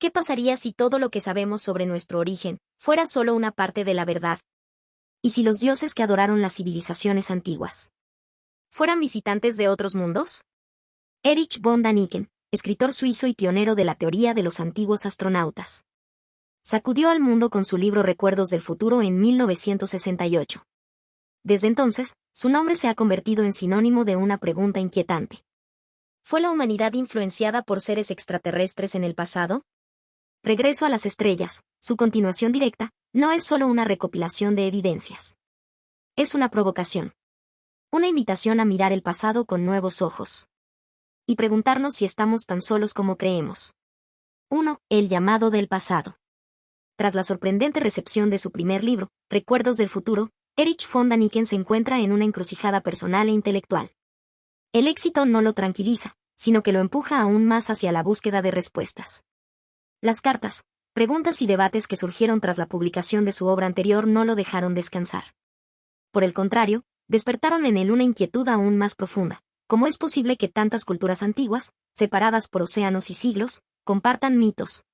¿Qué pasaría si todo lo que sabemos sobre nuestro origen fuera solo una parte de la verdad? ¿Y si los dioses que adoraron las civilizaciones antiguas fueran visitantes de otros mundos? Erich von Däniken, escritor suizo y pionero de la teoría de los antiguos astronautas, sacudió al mundo con su libro Recuerdos del futuro en 1968. Desde entonces, su nombre se ha convertido en sinónimo de una pregunta inquietante. ¿Fue la humanidad influenciada por seres extraterrestres en el pasado? Regreso a las estrellas, su continuación directa, no es solo una recopilación de evidencias. Es una provocación. Una invitación a mirar el pasado con nuevos ojos. Y preguntarnos si estamos tan solos como creemos. 1. El llamado del pasado. Tras la sorprendente recepción de su primer libro, Recuerdos del futuro, Erich von Däniken se encuentra en una encrucijada personal e intelectual. El éxito no lo tranquiliza, sino que lo empuja aún más hacia la búsqueda de respuestas. Las cartas, preguntas y debates que surgieron tras la publicación de su obra anterior no lo dejaron descansar. Por el contrario, despertaron en él una inquietud aún más profunda. ¿Cómo es posible que tantas culturas antiguas, separadas por océanos y siglos, compartan mitos,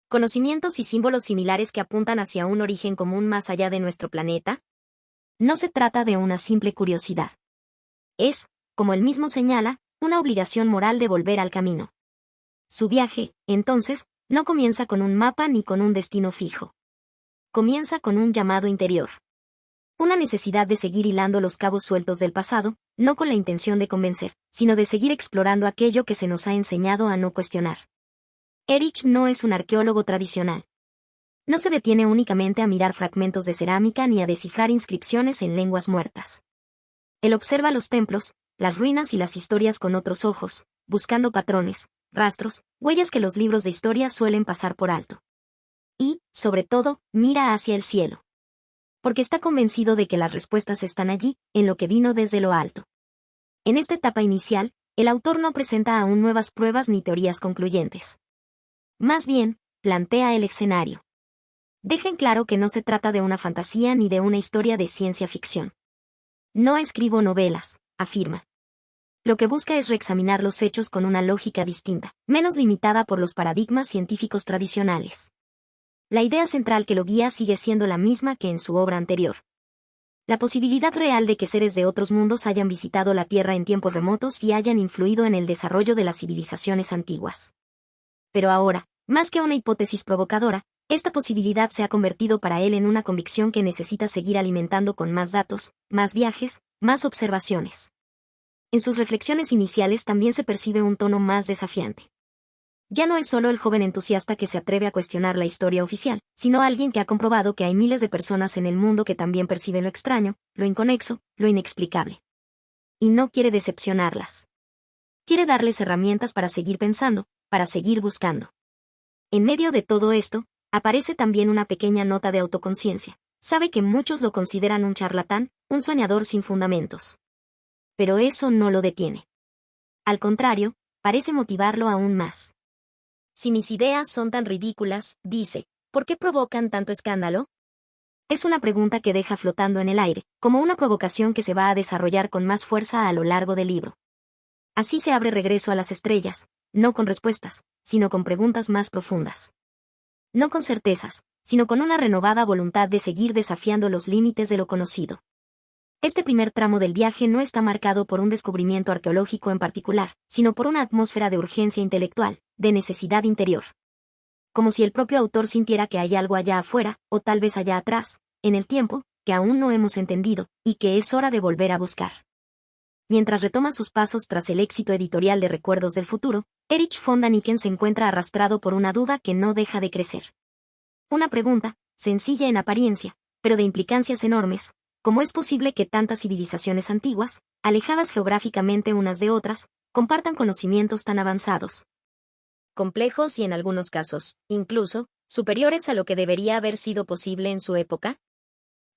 conocimientos y símbolos similares que apuntan hacia un origen común más allá de nuestro planeta? No se trata de una simple curiosidad. Es, como él mismo señala, una obligación moral de volver al camino. Su viaje, entonces, no comienza con un mapa ni con un destino fijo. Comienza con un llamado interior. Una necesidad de seguir hilando los cabos sueltos del pasado, no con la intención de convencer, sino de seguir explorando aquello que se nos ha enseñado a no cuestionar. Erich no es un arqueólogo tradicional. No se detiene únicamente a mirar fragmentos de cerámica ni a descifrar inscripciones en lenguas muertas. Él observa los templos, las ruinas y las historias con otros ojos, buscando patrones, rastros, huellas que los libros de historia suelen pasar por alto. Y, sobre todo, mira hacia el cielo. Porque está convencido de que las respuestas están allí, en lo que vino desde lo alto. En esta etapa inicial, el autor no presenta aún nuevas pruebas ni teorías concluyentes. Más bien, plantea el escenario. Deja en claro que no se trata de una fantasía ni de una historia de ciencia ficción. No escribo novelas, afirma. Lo que busca es reexaminar los hechos con una lógica distinta, menos limitada por los paradigmas científicos tradicionales. La idea central que lo guía sigue siendo la misma que en su obra anterior. La posibilidad real de que seres de otros mundos hayan visitado la Tierra en tiempos remotos y hayan influido en el desarrollo de las civilizaciones antiguas. Pero ahora, más que una hipótesis provocadora, esta posibilidad se ha convertido para él en una convicción que necesita seguir alimentando con más datos, más viajes, más observaciones. En sus reflexiones iniciales también se percibe un tono más desafiante. Ya no es solo el joven entusiasta que se atreve a cuestionar la historia oficial, sino alguien que ha comprobado que hay miles de personas en el mundo que también perciben lo extraño, lo inconexo, lo inexplicable. Y no quiere decepcionarlas. Quiere darles herramientas para seguir pensando, para seguir buscando. En medio de todo esto, aparece también una pequeña nota de autoconciencia. Sabe que muchos lo consideran un charlatán, un soñador sin fundamentos. Pero eso no lo detiene. Al contrario, parece motivarlo aún más. Si mis ideas son tan ridículas, dice, ¿por qué provocan tanto escándalo? Es una pregunta que deja flotando en el aire, como una provocación que se va a desarrollar con más fuerza a lo largo del libro. Así se abre Regreso a las estrellas, no con respuestas, sino con preguntas más profundas. No con certezas, sino con una renovada voluntad de seguir desafiando los límites de lo conocido. Este primer tramo del viaje no está marcado por un descubrimiento arqueológico en particular, sino por una atmósfera de urgencia intelectual, de necesidad interior. Como si el propio autor sintiera que hay algo allá afuera, o tal vez allá atrás, en el tiempo, que aún no hemos entendido, y que es hora de volver a buscar. Mientras retoma sus pasos tras el éxito editorial de Recuerdos del futuro, Erich von Däniken se encuentra arrastrado por una duda que no deja de crecer. Una pregunta, sencilla en apariencia, pero de implicancias enormes. ¿Cómo es posible que tantas civilizaciones antiguas, alejadas geográficamente unas de otras, compartan conocimientos tan avanzados, complejos y en algunos casos, incluso, superiores a lo que debería haber sido posible en su época?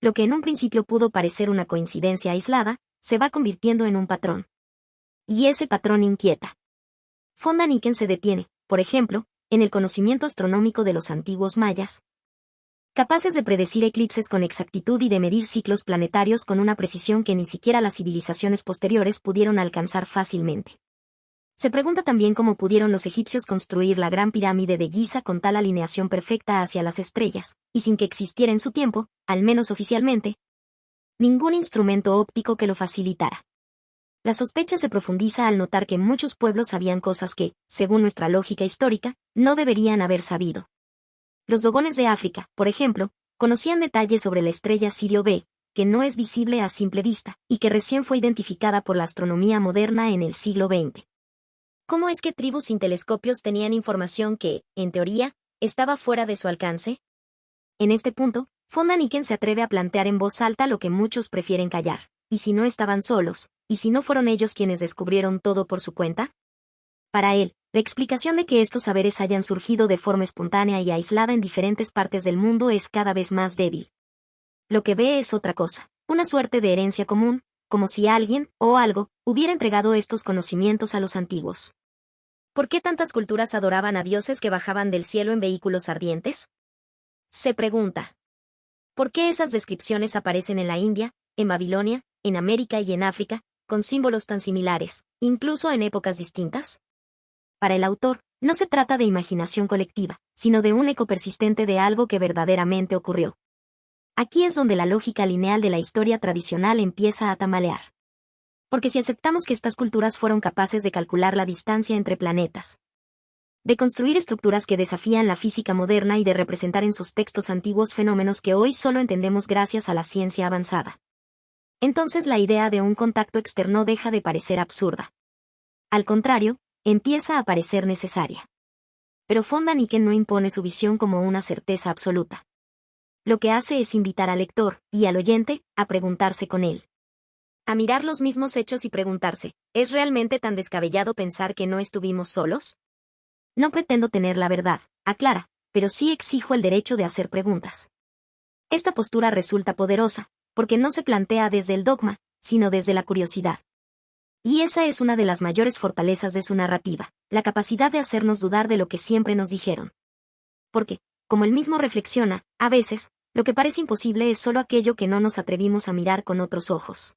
Lo que en un principio pudo parecer una coincidencia aislada, se va convirtiendo en un patrón. Y ese patrón inquieta. Von Däniken se detiene, por ejemplo, en el conocimiento astronómico de los antiguos mayas, capaces de predecir eclipses con exactitud y de medir ciclos planetarios con una precisión que ni siquiera las civilizaciones posteriores pudieron alcanzar fácilmente. Se pregunta también cómo pudieron los egipcios construir la Gran Pirámide de Giza con tal alineación perfecta hacia las estrellas, y sin que existiera en su tiempo, al menos oficialmente, ningún instrumento óptico que lo facilitara. La sospecha se profundiza al notar que muchos pueblos sabían cosas que, según nuestra lógica histórica, no deberían haber sabido. Los dogones de África, por ejemplo, conocían detalles sobre la estrella Sirio B, que no es visible a simple vista, y que recién fue identificada por la astronomía moderna en el siglo XX. ¿Cómo es que tribus sin telescopios tenían información que, en teoría, estaba fuera de su alcance? En este punto, von Däniken se atreve a plantear en voz alta lo que muchos prefieren callar. ¿Y si no estaban solos? ¿Y si no fueron ellos quienes descubrieron todo por su cuenta? Para él, la explicación de que estos saberes hayan surgido de forma espontánea y aislada en diferentes partes del mundo es cada vez más débil. Lo que ve es otra cosa, una suerte de herencia común, como si alguien, o algo, hubiera entregado estos conocimientos a los antiguos. ¿Por qué tantas culturas adoraban a dioses que bajaban del cielo en vehículos ardientes? Se pregunta. ¿Por qué esas descripciones aparecen en la India, en Babilonia, en América y en África, con símbolos tan similares, incluso en épocas distintas? Para el autor, no se trata de imaginación colectiva, sino de un eco persistente de algo que verdaderamente ocurrió. Aquí es donde la lógica lineal de la historia tradicional empieza a tambalear. Porque si aceptamos que estas culturas fueron capaces de calcular la distancia entre planetas, de construir estructuras que desafían la física moderna y de representar en sus textos antiguos fenómenos que hoy solo entendemos gracias a la ciencia avanzada, entonces la idea de un contacto externo deja de parecer absurda. Al contrario, empieza a parecer necesaria. Pero von Däniken no impone su visión como una certeza absoluta. Lo que hace es invitar al lector, y al oyente, a preguntarse con él. A mirar los mismos hechos y preguntarse, ¿es realmente tan descabellado pensar que no estuvimos solos? No pretendo tener la verdad, aclara, pero sí exijo el derecho de hacer preguntas. Esta postura resulta poderosa, porque no se plantea desde el dogma, sino desde la curiosidad. Y esa es una de las mayores fortalezas de su narrativa, la capacidad de hacernos dudar de lo que siempre nos dijeron. Porque, como él mismo reflexiona, a veces, lo que parece imposible es solo aquello que no nos atrevimos a mirar con otros ojos.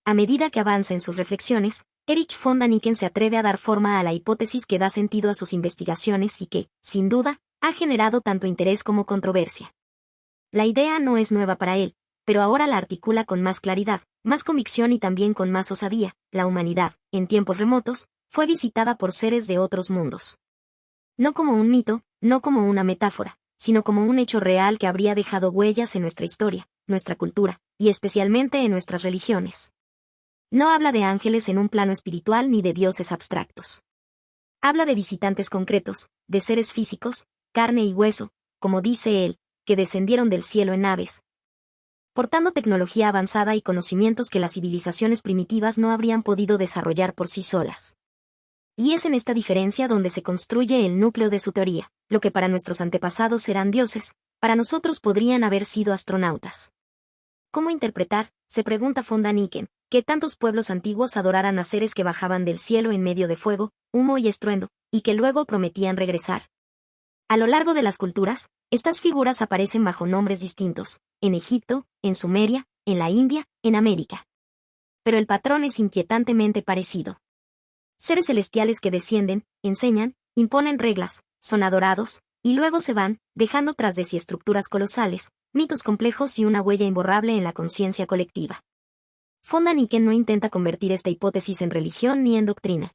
A medida que avanza en sus reflexiones, Erich von Däniken se atreve a dar forma a la hipótesis que da sentido a sus investigaciones y que, sin duda, ha generado tanto interés como controversia. La idea no es nueva para él, pero ahora la articula con más claridad, más convicción y también con más osadía. La humanidad, en tiempos remotos, fue visitada por seres de otros mundos. No como un mito, no como una metáfora, sino como un hecho real que habría dejado huellas en nuestra historia, nuestra cultura, y especialmente en nuestras religiones. No habla de ángeles en un plano espiritual ni de dioses abstractos. Habla de visitantes concretos, de seres físicos, carne y hueso, como dice él, que descendieron del cielo en naves, portando tecnología avanzada y conocimientos que las civilizaciones primitivas no habrían podido desarrollar por sí solas. Y es en esta diferencia donde se construye el núcleo de su teoría. Lo que para nuestros antepasados eran dioses, para nosotros podrían haber sido astronautas. ¿Cómo interpretar, se pregunta von Däniken, que tantos pueblos antiguos adoraran a seres que bajaban del cielo en medio de fuego, humo y estruendo, y que luego prometían regresar? A lo largo de las culturas, estas figuras aparecen bajo nombres distintos, en Egipto, en Sumeria, en la India, en América. Pero el patrón es inquietantemente parecido. Seres celestiales que descienden, enseñan, imponen reglas, son adorados, y luego se van, dejando tras de sí estructuras colosales, mitos complejos y una huella imborrable en la conciencia colectiva. Von Däniken no intenta convertir esta hipótesis en religión ni en doctrina.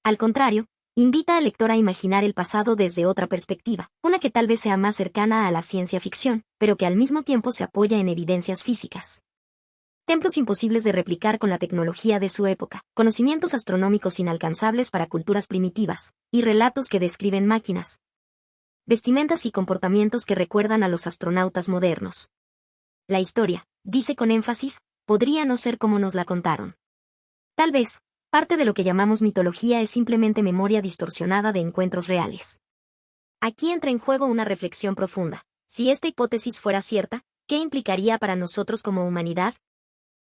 Al contrario, invita al lector a imaginar el pasado desde otra perspectiva, una que tal vez sea más cercana a la ciencia ficción, pero que al mismo tiempo se apoya en evidencias físicas. Templos imposibles de replicar con la tecnología de su época, conocimientos astronómicos inalcanzables para culturas primitivas, y relatos que describen máquinas, vestimentas y comportamientos que recuerdan a los astronautas modernos. La historia, dice con énfasis, podría no ser como nos la contaron. Tal vez, parte de lo que llamamos mitología es simplemente memoria distorsionada de encuentros reales. Aquí entra en juego una reflexión profunda. Si esta hipótesis fuera cierta, ¿qué implicaría para nosotros como humanidad?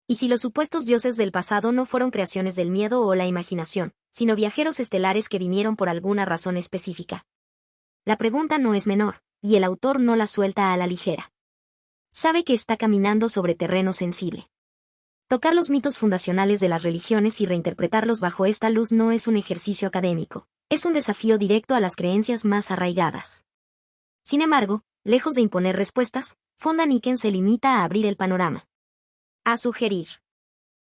¿Y si los supuestos dioses del pasado no fueron creaciones del miedo o la imaginación, sino viajeros estelares que vinieron por alguna razón específica? La pregunta no es menor, y el autor no la suelta a la ligera. Sabe que está caminando sobre terreno sensible. Tocar los mitos fundacionales de las religiones y reinterpretarlos bajo esta luz no es un ejercicio académico, es un desafío directo a las creencias más arraigadas. Sin embargo, lejos de imponer respuestas, von Däniken se limita a abrir el panorama. A sugerir.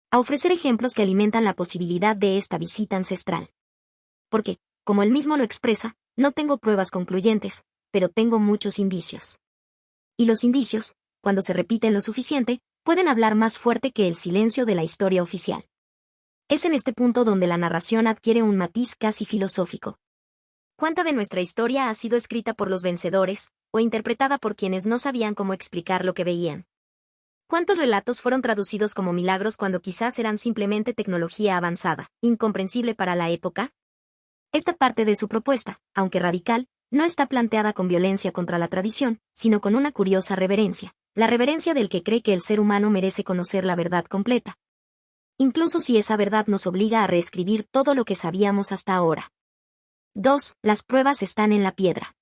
A ofrecer ejemplos que alimentan la posibilidad de esta visita ancestral. Porque, como él mismo lo expresa, no tengo pruebas concluyentes, pero tengo muchos indicios. Y los indicios, cuando se repiten lo suficiente, pueden hablar más fuerte que el silencio de la historia oficial. Es en este punto donde la narración adquiere un matiz casi filosófico. ¿Cuánta de nuestra historia ha sido escrita por los vencedores, o interpretada por quienes no sabían cómo explicar lo que veían? ¿Cuántos relatos fueron traducidos como milagros cuando quizás eran simplemente tecnología avanzada, incomprensible para la época? Esta parte de su propuesta, aunque radical, no está planteada con violencia contra la tradición, sino con una curiosa reverencia, la reverencia del que cree que el ser humano merece conocer la verdad completa. Incluso si esa verdad nos obliga a reescribir todo lo que sabíamos hasta ahora. 2. Las pruebas están en la piedra.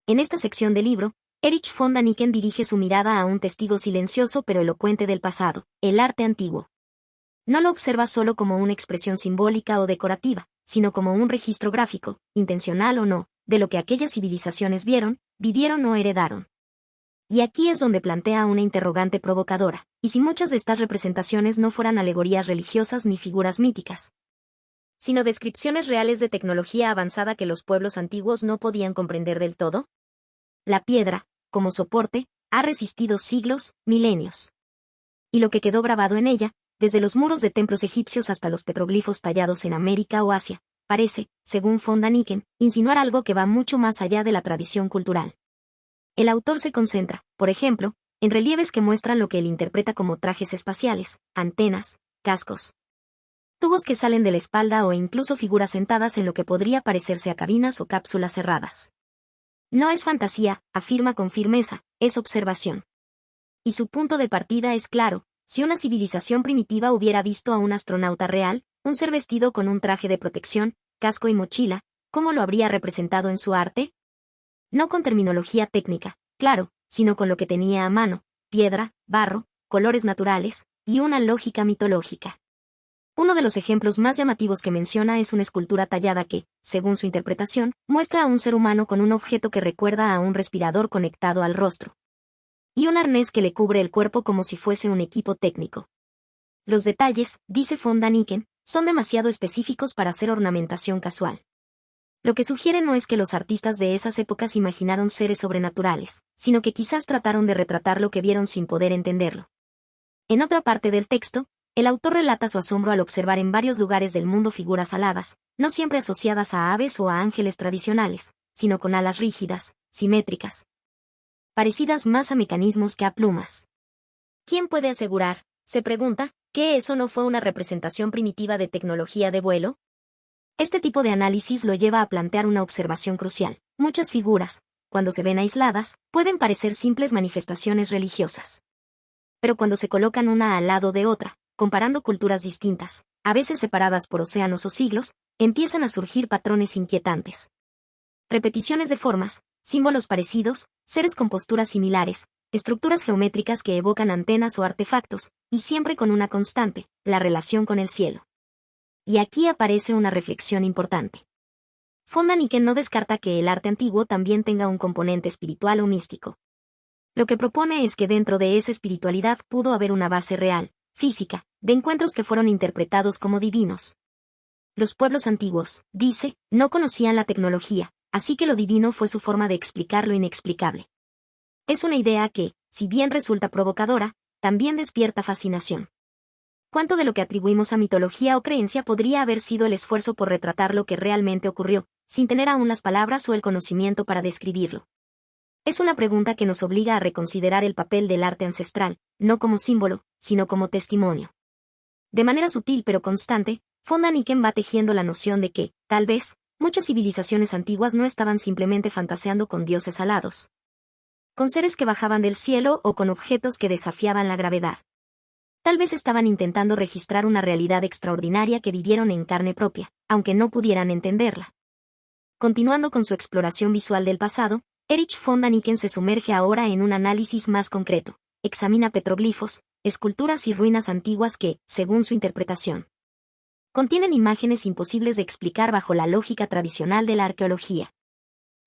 En esta sección del libro, Erich von Däniken dirige su mirada a un testigo silencioso pero elocuente del pasado, el arte antiguo. No lo observa solo como una expresión simbólica o decorativa, sino como un registro gráfico, intencional o no, de lo que aquellas civilizaciones vieron, vivieron o heredaron. Y aquí es donde plantea una interrogante provocadora, ¿y si muchas de estas representaciones no fueran alegorías religiosas ni figuras míticas, sino descripciones reales de tecnología avanzada que los pueblos antiguos no podían comprender del todo? La piedra, como soporte, ha resistido siglos, milenios. Y lo que quedó grabado en ella, desde los muros de templos egipcios hasta los petroglifos tallados en América o Asia, parece, según von Däniken, insinuar algo que va mucho más allá de la tradición cultural. El autor se concentra, por ejemplo, en relieves que muestran lo que él interpreta como trajes espaciales, antenas, cascos, tubos que salen de la espalda o incluso figuras sentadas en lo que podría parecerse a cabinas o cápsulas cerradas. No es fantasía, afirma con firmeza, es observación. Y su punto de partida es claro: si una civilización primitiva hubiera visto a un astronauta real, un ser vestido con un traje de protección, casco y mochila, ¿cómo lo habría representado en su arte? No con terminología técnica, claro, sino con lo que tenía a mano: piedra, barro, colores naturales, y una lógica mitológica. Uno de los ejemplos más llamativos que menciona es una escultura tallada que, según su interpretación, muestra a un ser humano con un objeto que recuerda a un respirador conectado al rostro. Y un arnés que le cubre el cuerpo como si fuese un equipo técnico. Los detalles, dice von Däniken, son demasiado específicos para ser ornamentación casual. Lo que sugiere no es que los artistas de esas épocas imaginaron seres sobrenaturales, sino que quizás trataron de retratar lo que vieron sin poder entenderlo. En otra parte del texto, el autor relata su asombro al observar en varios lugares del mundo figuras aladas, no siempre asociadas a aves o a ángeles tradicionales, sino con alas rígidas, simétricas, parecidas más a mecanismos que a plumas. ¿Quién puede asegurar, se pregunta, que eso no fue una representación primitiva de tecnología de vuelo? Este tipo de análisis lo lleva a plantear una observación crucial. Muchas figuras, cuando se ven aisladas, pueden parecer simples manifestaciones religiosas. Pero cuando se colocan una al lado de otra, comparando culturas distintas, a veces separadas por océanos o siglos, empiezan a surgir patrones inquietantes. Repeticiones de formas, símbolos parecidos, seres con posturas similares, estructuras geométricas que evocan antenas o artefactos, y siempre con una constante: la relación con el cielo. Y aquí aparece una reflexión importante. Von Däniken no descarta que el arte antiguo también tenga un componente espiritual o místico. Lo que propone es que dentro de esa espiritualidad pudo haber una base real, física, de encuentros que fueron interpretados como divinos. Los pueblos antiguos, dice, no conocían la tecnología, así que lo divino fue su forma de explicar lo inexplicable. Es una idea que, si bien resulta provocadora, también despierta fascinación. ¿Cuánto de lo que atribuimos a mitología o creencia podría haber sido el esfuerzo por retratar lo que realmente ocurrió, sin tener aún las palabras o el conocimiento para describirlo? Es una pregunta que nos obliga a reconsiderar el papel del arte ancestral, no como símbolo, sino como testimonio. De manera sutil pero constante, von Däniken va tejiendo la noción de que, tal vez, muchas civilizaciones antiguas no estaban simplemente fantaseando con dioses alados, con seres que bajaban del cielo o con objetos que desafiaban la gravedad. Tal vez estaban intentando registrar una realidad extraordinaria que vivieron en carne propia, aunque no pudieran entenderla. Continuando con su exploración visual del pasado, Erich von Däniken se sumerge ahora en un análisis más concreto. examina petroglifos, esculturas y ruinas antiguas que, según su interpretación, contienen imágenes imposibles de explicar bajo la lógica tradicional de la arqueología.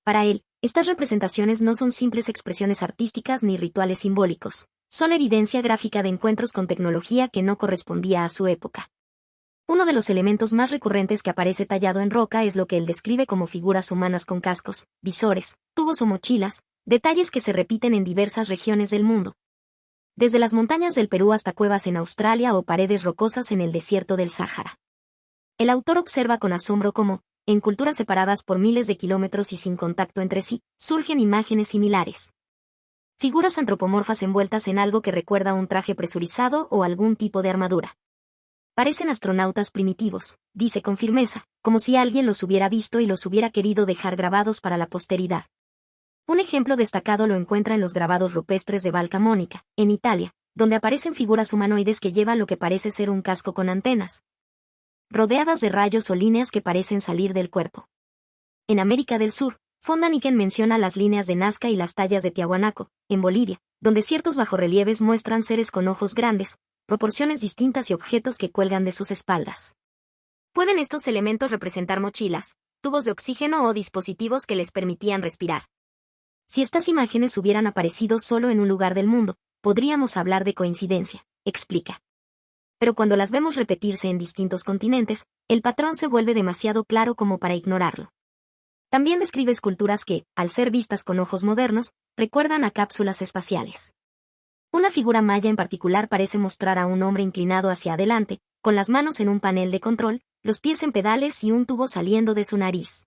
Para él, estas representaciones no son simples expresiones artísticas ni rituales simbólicos, son evidencia gráfica de encuentros con tecnología que no correspondía a su época. Uno de los elementos más recurrentes que aparece tallado en roca es lo que él describe como figuras humanas con cascos, visores, tubos o mochilas, detalles que se repiten en diversas regiones del mundo. Desde las montañas del Perú hasta cuevas en Australia o paredes rocosas en el desierto del Sáhara. El autor observa con asombro cómo, en culturas separadas por miles de kilómetros y sin contacto entre sí, surgen imágenes similares. Figuras antropomorfas envueltas en algo que recuerda un traje presurizado o algún tipo de armadura. Parecen astronautas primitivos, dice con firmeza, como si alguien los hubiera visto y los hubiera querido dejar grabados para la posteridad. Un ejemplo destacado lo encuentra en los grabados rupestres de Val Camonica, en Italia, donde aparecen figuras humanoides que llevan lo que parece ser un casco con antenas, rodeadas de rayos o líneas que parecen salir del cuerpo. En América del Sur, von Däniken menciona las líneas de Nazca y las tallas de Tiahuanaco, en Bolivia, donde ciertos bajorrelieves muestran seres con ojos grandes, proporciones distintas y objetos que cuelgan de sus espaldas. ¿Pueden estos elementos representar mochilas, tubos de oxígeno o dispositivos que les permitían respirar? Si estas imágenes hubieran aparecido solo en un lugar del mundo, podríamos hablar de coincidencia, explica. Pero cuando las vemos repetirse en distintos continentes, el patrón se vuelve demasiado claro como para ignorarlo. También describe esculturas que, al ser vistas con ojos modernos, recuerdan a cápsulas espaciales. Una figura maya en particular parece mostrar a un hombre inclinado hacia adelante, con las manos en un panel de control, los pies en pedales y un tubo saliendo de su nariz.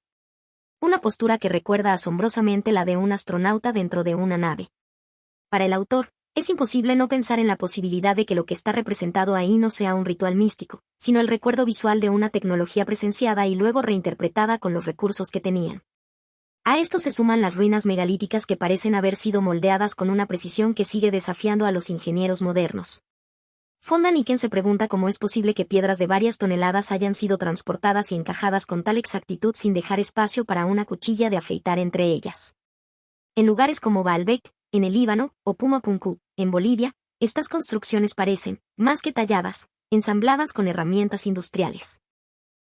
Una postura que recuerda asombrosamente la de un astronauta dentro de una nave. Para el autor, es imposible no pensar en la posibilidad de que lo que está representado ahí no sea un ritual místico, sino el recuerdo visual de una tecnología presenciada y luego reinterpretada con los recursos que tenían. A esto se suman las ruinas megalíticas que parecen haber sido moldeadas con una precisión que sigue desafiando a los ingenieros modernos. Von Däniken se pregunta cómo es posible que piedras de varias toneladas hayan sido transportadas y encajadas con tal exactitud sin dejar espacio para una cuchilla de afeitar entre ellas. En lugares como Baalbek, en el Líbano, o Pumapunku, en Bolivia, estas construcciones parecen, más que talladas, ensambladas con herramientas industriales.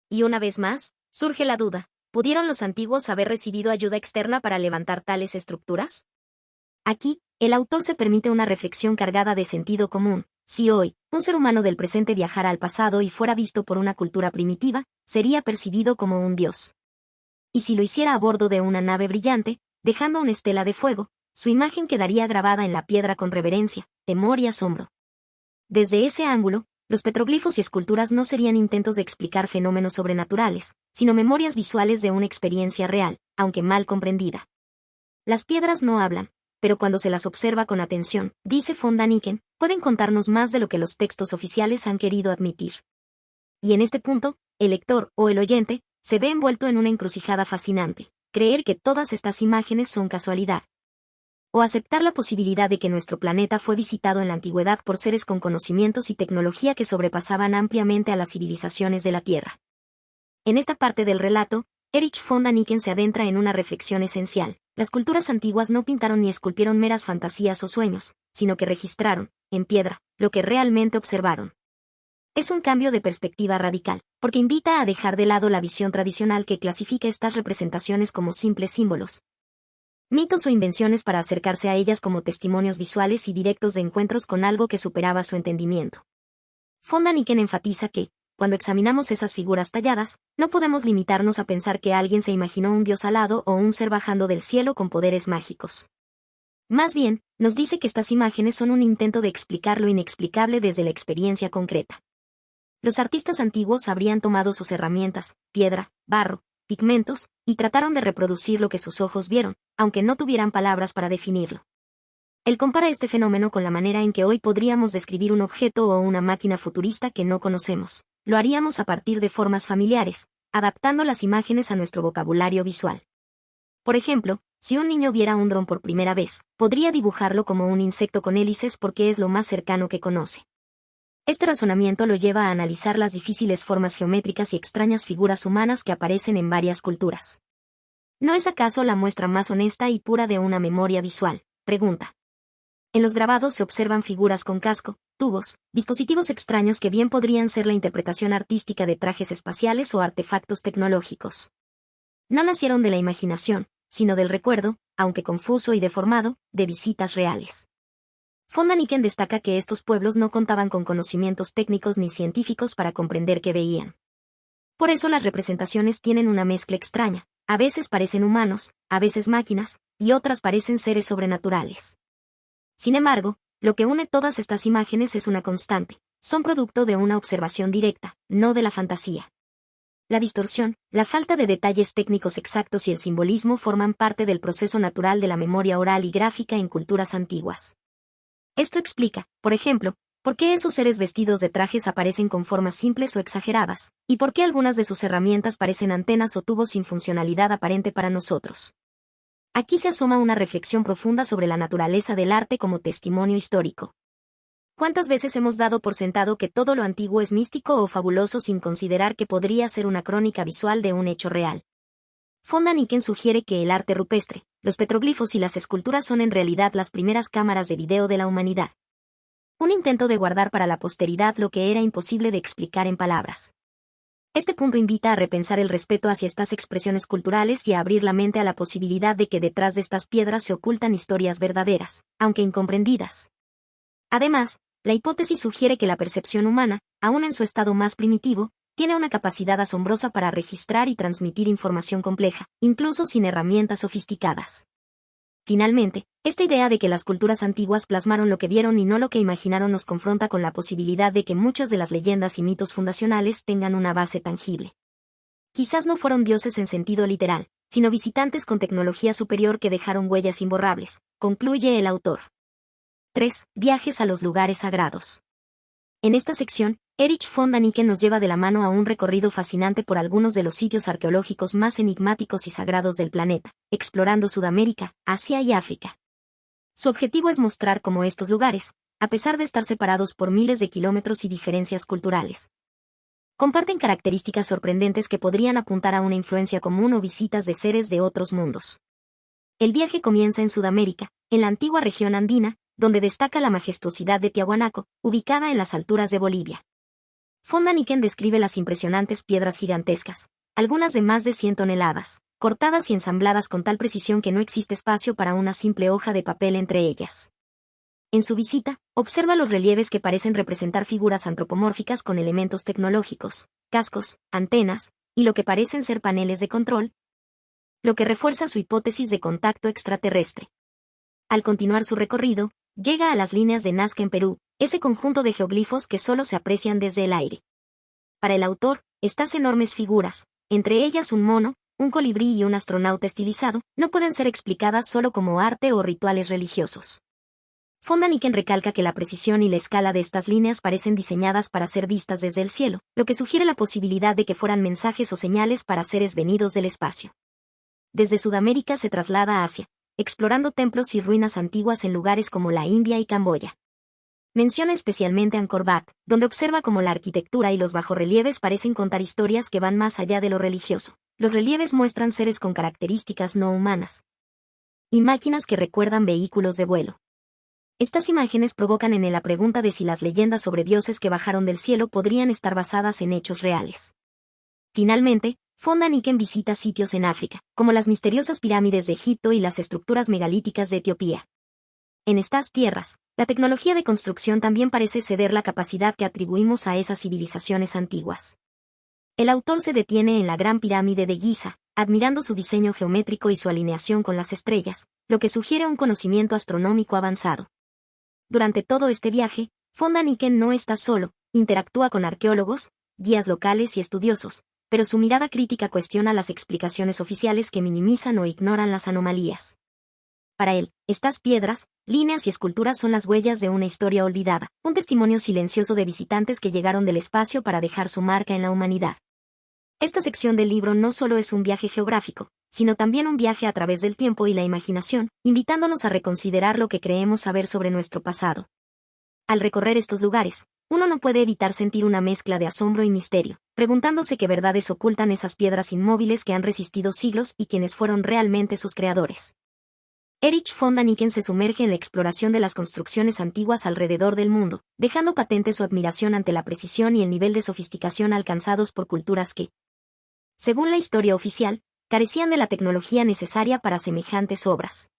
Y una vez más, surge la duda, ¿pudieron los antiguos haber recibido ayuda externa para levantar tales estructuras? Aquí, el autor se permite una reflexión cargada de sentido común. Si hoy, un ser humano del presente viajara al pasado y fuera visto por una cultura primitiva, sería percibido como un dios. Y si lo hiciera a bordo de una nave brillante, dejando una estela de fuego, su imagen quedaría grabada en la piedra con reverencia, temor y asombro. Desde ese ángulo, los petroglifos y esculturas no serían intentos de explicar fenómenos sobrenaturales, sino memorias visuales de una experiencia real, aunque mal comprendida. Las piedras no hablan, pero cuando se las observa con atención, dice von Däniken, pueden contarnos más de lo que los textos oficiales han querido admitir. Y en este punto, el lector, o el oyente, se ve envuelto en una encrucijada fascinante, creer que todas estas imágenes son casualidad. O aceptar la posibilidad de que nuestro planeta fue visitado en la antigüedad por seres con conocimientos y tecnología que sobrepasaban ampliamente a las civilizaciones de la Tierra. En esta parte del relato, Erich von Däniken se adentra en una reflexión esencial. Las culturas antiguas no pintaron ni esculpieron meras fantasías o sueños, sino que registraron, en piedra, lo que realmente observaron. Es un cambio de perspectiva radical, porque invita a dejar de lado la visión tradicional que clasifica estas representaciones como simples símbolos, mitos o invenciones para acercarse a ellas como testimonios visuales y directos de encuentros con algo que superaba su entendimiento. Von Däniken enfatiza que, cuando examinamos esas figuras talladas, no podemos limitarnos a pensar que alguien se imaginó un dios alado o un ser bajando del cielo con poderes mágicos. Más bien, nos dice que estas imágenes son un intento de explicar lo inexplicable desde la experiencia concreta. Los artistas antiguos habrían tomado sus herramientas, piedra, barro, pigmentos, y trataron de reproducir lo que sus ojos vieron, aunque no tuvieran palabras para definirlo. Él compara este fenómeno con la manera en que hoy podríamos describir un objeto o una máquina futurista que no conocemos. Lo haríamos a partir de formas familiares, adaptando las imágenes a nuestro vocabulario visual. Por ejemplo, si un niño viera un dron por primera vez, podría dibujarlo como un insecto con hélices porque es lo más cercano que conoce. Este razonamiento lo lleva a analizar las difíciles formas geométricas y extrañas figuras humanas que aparecen en varias culturas. ¿No es acaso la muestra más honesta y pura de una memoria visual? Pregunta. En los grabados se observan figuras con casco, tubos, dispositivos extraños que bien podrían ser la interpretación artística de trajes espaciales o artefactos tecnológicos. No nacieron de la imaginación, sino del recuerdo, aunque confuso y deformado, de visitas reales. Von Däniken destaca que estos pueblos no contaban con conocimientos técnicos ni científicos para comprender qué veían. Por eso las representaciones tienen una mezcla extraña, a veces parecen humanos, a veces máquinas, y otras parecen seres sobrenaturales. Sin embargo, lo que une todas estas imágenes es una constante, son producto de una observación directa, no de la fantasía. La distorsión, la falta de detalles técnicos exactos y el simbolismo forman parte del proceso natural de la memoria oral y gráfica en culturas antiguas. Esto explica, por ejemplo, por qué esos seres vestidos de trajes aparecen con formas simples o exageradas, y por qué algunas de sus herramientas parecen antenas o tubos sin funcionalidad aparente para nosotros. Aquí se asoma una reflexión profunda sobre la naturaleza del arte como testimonio histórico. ¿Cuántas veces hemos dado por sentado que todo lo antiguo es místico o fabuloso sin considerar que podría ser una crónica visual de un hecho real? Von Däniken sugiere que el arte rupestre, los petroglifos y las esculturas son en realidad las primeras cámaras de video de la humanidad. Un intento de guardar para la posteridad lo que era imposible de explicar en palabras. Este punto invita a repensar el respeto hacia estas expresiones culturales y a abrir la mente a la posibilidad de que detrás de estas piedras se ocultan historias verdaderas, aunque incomprendidas. Además, la hipótesis sugiere que la percepción humana, aun en su estado más primitivo, tiene una capacidad asombrosa para registrar y transmitir información compleja, incluso sin herramientas sofisticadas. Finalmente, esta idea de que las culturas antiguas plasmaron lo que vieron y no lo que imaginaron nos confronta con la posibilidad de que muchas de las leyendas y mitos fundacionales tengan una base tangible. Quizás no fueron dioses en sentido literal, sino visitantes con tecnología superior que dejaron huellas imborrables, concluye el autor. 3. Viajes a los lugares sagrados. En esta sección, Erich von Däniken nos lleva de la mano a un recorrido fascinante por algunos de los sitios arqueológicos más enigmáticos y sagrados del planeta, explorando Sudamérica, Asia y África. Su objetivo es mostrar cómo estos lugares, a pesar de estar separados por miles de kilómetros y diferencias culturales, comparten características sorprendentes que podrían apuntar a una influencia común o visitas de seres de otros mundos. El viaje comienza en Sudamérica, en la antigua región andina, donde destaca la majestuosidad de Tiahuanaco, ubicada en las alturas de Bolivia. Von Däniken describe las impresionantes piedras gigantescas, algunas de más de 100 toneladas, cortadas y ensambladas con tal precisión que no existe espacio para una simple hoja de papel entre ellas. En su visita, observa los relieves que parecen representar figuras antropomórficas con elementos tecnológicos, cascos, antenas, y lo que parecen ser paneles de control, lo que refuerza su hipótesis de contacto extraterrestre. Al continuar su recorrido, llega a las líneas de Nazca en Perú, ese conjunto de geoglifos que solo se aprecian desde el aire. Para el autor, estas enormes figuras, entre ellas un mono, un colibrí y un astronauta estilizado, no pueden ser explicadas solo como arte o rituales religiosos. Von Däniken recalca que la precisión y la escala de estas líneas parecen diseñadas para ser vistas desde el cielo, lo que sugiere la posibilidad de que fueran mensajes o señales para seres venidos del espacio. Desde Sudamérica se traslada a Asia, explorando templos y ruinas antiguas en lugares como la India y Camboya. Menciona especialmente Angkor Wat, donde observa cómo la arquitectura y los bajorrelieves parecen contar historias que van más allá de lo religioso. Los relieves muestran seres con características no humanas y máquinas que recuerdan vehículos de vuelo. Estas imágenes provocan en él la pregunta de si las leyendas sobre dioses que bajaron del cielo podrían estar basadas en hechos reales. Finalmente, Von Däniken visita sitios en África, como las misteriosas pirámides de Egipto y las estructuras megalíticas de Etiopía. En estas tierras, la tecnología de construcción también parece ceder la capacidad que atribuimos a esas civilizaciones antiguas. El autor se detiene en la Gran Pirámide de Giza, admirando su diseño geométrico y su alineación con las estrellas, lo que sugiere un conocimiento astronómico avanzado. Durante todo este viaje, Von Däniken no está solo, interactúa con arqueólogos, guías locales y estudiosos, pero su mirada crítica cuestiona las explicaciones oficiales que minimizan o ignoran las anomalías. Para él, estas piedras, líneas y esculturas son las huellas de una historia olvidada, un testimonio silencioso de visitantes que llegaron del espacio para dejar su marca en la humanidad. Esta sección del libro no solo es un viaje geográfico, sino también un viaje a través del tiempo y la imaginación, invitándonos a reconsiderar lo que creemos saber sobre nuestro pasado. Al recorrer estos lugares, uno no puede evitar sentir una mezcla de asombro y misterio, preguntándose qué verdades ocultan esas piedras inmóviles que han resistido siglos y quiénes fueron realmente sus creadores. Erich von Däniken se sumerge en la exploración de las construcciones antiguas alrededor del mundo, dejando patente su admiración ante la precisión y el nivel de sofisticación alcanzados por culturas que, según la historia oficial, carecían de la tecnología necesaria para semejantes obras.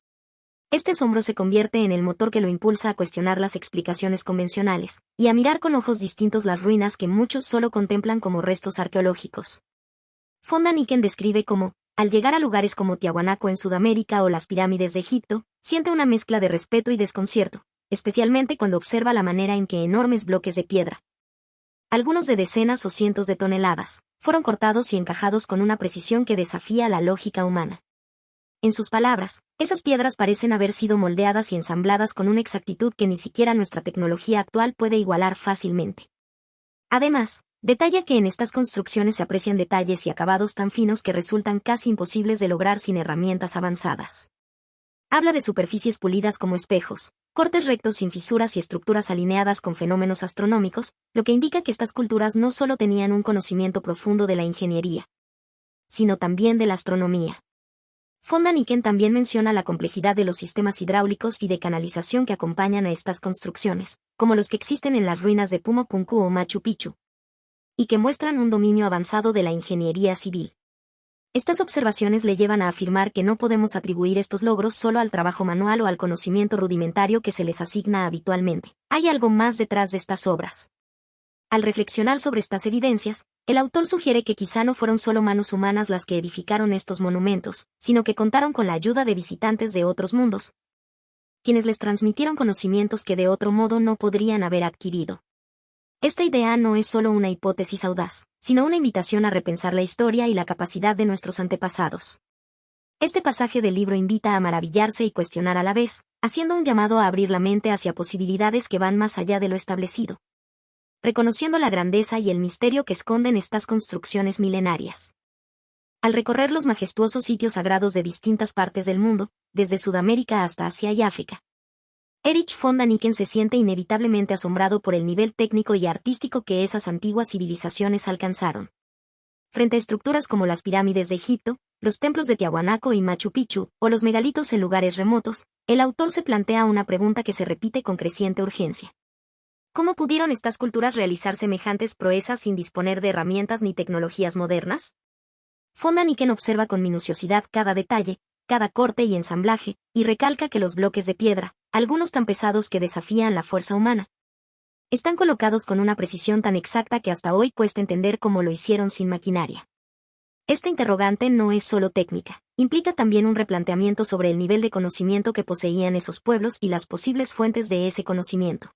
Este asombro se convierte en el motor que lo impulsa a cuestionar las explicaciones convencionales, y a mirar con ojos distintos las ruinas que muchos solo contemplan como restos arqueológicos. Von Däniken describe cómo, al llegar a lugares como Tiahuanaco en Sudamérica o las pirámides de Egipto, siente una mezcla de respeto y desconcierto, especialmente cuando observa la manera en que enormes bloques de piedra, algunos de decenas o cientos de toneladas, fueron cortados y encajados con una precisión que desafía la lógica humana. En sus palabras, esas piedras parecen haber sido moldeadas y ensambladas con una exactitud que ni siquiera nuestra tecnología actual puede igualar fácilmente. Además, detalla que en estas construcciones se aprecian detalles y acabados tan finos que resultan casi imposibles de lograr sin herramientas avanzadas. Habla de superficies pulidas como espejos, cortes rectos sin fisuras y estructuras alineadas con fenómenos astronómicos, lo que indica que estas culturas no solo tenían un conocimiento profundo de la ingeniería, sino también de la astronomía. Von Däniken también menciona la complejidad de los sistemas hidráulicos y de canalización que acompañan a estas construcciones, como los que existen en las ruinas de Pumapunku o Machu Picchu, y que muestran un dominio avanzado de la ingeniería civil. Estas observaciones le llevan a afirmar que no podemos atribuir estos logros solo al trabajo manual o al conocimiento rudimentario que se les asigna habitualmente. Hay algo más detrás de estas obras. Al reflexionar sobre estas evidencias, el autor sugiere que quizá no fueron solo manos humanas las que edificaron estos monumentos, sino que contaron con la ayuda de visitantes de otros mundos, quienes les transmitieron conocimientos que de otro modo no podrían haber adquirido. Esta idea no es solo una hipótesis audaz, sino una invitación a repensar la historia y la capacidad de nuestros antepasados. Este pasaje del libro invita a maravillarse y cuestionar a la vez, haciendo un llamado a abrir la mente hacia posibilidades que van más allá de lo establecido, reconociendo la grandeza y el misterio que esconden estas construcciones milenarias. Al recorrer los majestuosos sitios sagrados de distintas partes del mundo, desde Sudamérica hasta Asia y África, Erich von Däniken se siente inevitablemente asombrado por el nivel técnico y artístico que esas antiguas civilizaciones alcanzaron. Frente a estructuras como las pirámides de Egipto, los templos de Tiahuanaco y Machu Picchu, o los megalitos en lugares remotos, el autor se plantea una pregunta que se repite con creciente urgencia. ¿Cómo pudieron estas culturas realizar semejantes proezas sin disponer de herramientas ni tecnologías modernas? Von Däniken observa con minuciosidad cada detalle, cada corte y ensamblaje, y recalca que los bloques de piedra, algunos tan pesados que desafían la fuerza humana, están colocados con una precisión tan exacta que hasta hoy cuesta entender cómo lo hicieron sin maquinaria. Esta interrogante no es solo técnica, implica también un replanteamiento sobre el nivel de conocimiento que poseían esos pueblos y las posibles fuentes de ese conocimiento.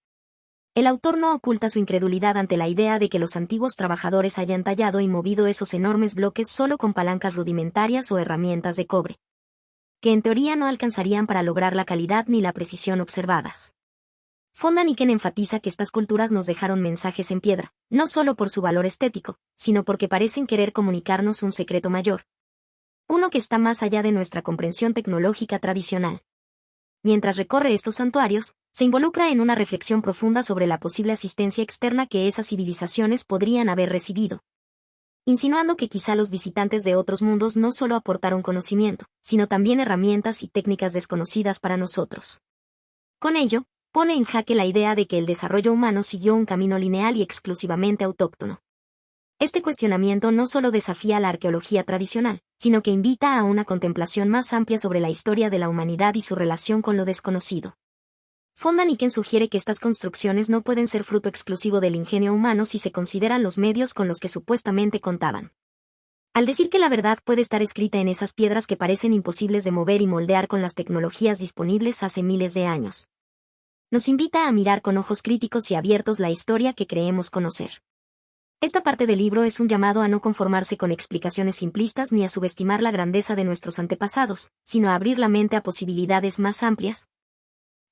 El autor no oculta su incredulidad ante la idea de que los antiguos trabajadores hayan tallado y movido esos enormes bloques solo con palancas rudimentarias o herramientas de cobre, que en teoría no alcanzarían para lograr la calidad ni la precisión observadas. Von Däniken enfatiza que estas culturas nos dejaron mensajes en piedra, no solo por su valor estético, sino porque parecen querer comunicarnos un secreto mayor, uno que está más allá de nuestra comprensión tecnológica tradicional. Mientras recorre estos santuarios, se involucra en una reflexión profunda sobre la posible asistencia externa que esas civilizaciones podrían haber recibido, insinuando que quizá los visitantes de otros mundos no solo aportaron conocimiento, sino también herramientas y técnicas desconocidas para nosotros. Con ello, pone en jaque la idea de que el desarrollo humano siguió un camino lineal y exclusivamente autóctono. Este cuestionamiento no solo desafía la arqueología tradicional, sino que invita a una contemplación más amplia sobre la historia de la humanidad y su relación con lo desconocido. Von Däniken sugiere que estas construcciones no pueden ser fruto exclusivo del ingenio humano si se consideran los medios con los que supuestamente contaban. Al decir que la verdad puede estar escrita en esas piedras que parecen imposibles de mover y moldear con las tecnologías disponibles hace miles de años, nos invita a mirar con ojos críticos y abiertos la historia que creemos conocer. Esta parte del libro es un llamado a no conformarse con explicaciones simplistas ni a subestimar la grandeza de nuestros antepasados, sino a abrir la mente a posibilidades más amplias,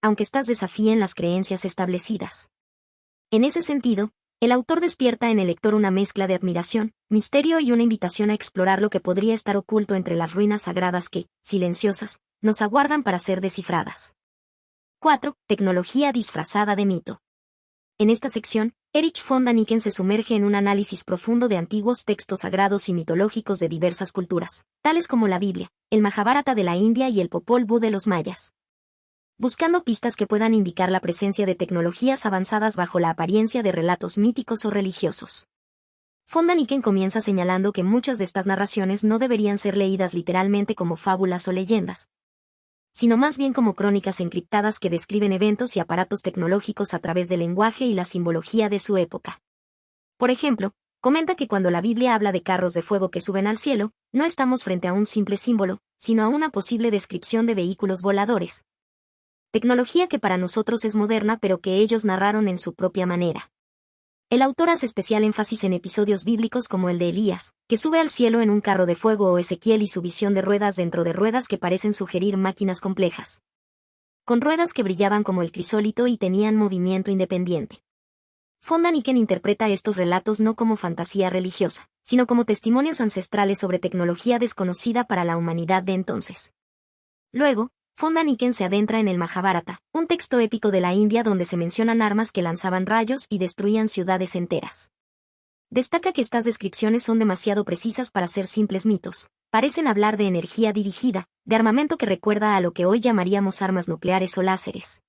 aunque éstas desafíen las creencias establecidas. En ese sentido, el autor despierta en el lector una mezcla de admiración, misterio y una invitación a explorar lo que podría estar oculto entre las ruinas sagradas que, silenciosas, nos aguardan para ser descifradas. 4. Tecnología disfrazada de mito. En esta sección, Erich von Däniken se sumerge en un análisis profundo de antiguos textos sagrados y mitológicos de diversas culturas, tales como la Biblia, el Majábharata de la India y el Popol Vuh de los mayas, buscando pistas que puedan indicar la presencia de tecnologías avanzadas bajo la apariencia de relatos míticos o religiosos. Von Däniken comienza señalando que muchas de estas narraciones no deberían ser leídas literalmente como fábulas o leyendas, sino más bien como crónicas encriptadas que describen eventos y aparatos tecnológicos a través del lenguaje y la simbología de su época. Por ejemplo, comenta que cuando la Biblia habla de carros de fuego que suben al cielo, no estamos frente a un simple símbolo, sino a una posible descripción de vehículos voladores. Tecnología que para nosotros es moderna pero que ellos narraron en su propia manera. El autor hace especial énfasis en episodios bíblicos como el de Elías, que sube al cielo en un carro de fuego, o Ezequiel y su visión de ruedas dentro de ruedas que parecen sugerir máquinas complejas, con ruedas que brillaban como el crisólito y tenían movimiento independiente. Von Däniken interpreta estos relatos no como fantasía religiosa, sino como testimonios ancestrales sobre tecnología desconocida para la humanidad de entonces. Luego, Von Däniken se adentra en el Majábharata, un texto épico de la India donde se mencionan armas que lanzaban rayos y destruían ciudades enteras. Destaca que estas descripciones son demasiado precisas para ser simples mitos. Parecen hablar de energía dirigida, de armamento que recuerda a lo que hoy llamaríamos armas nucleares o láseres.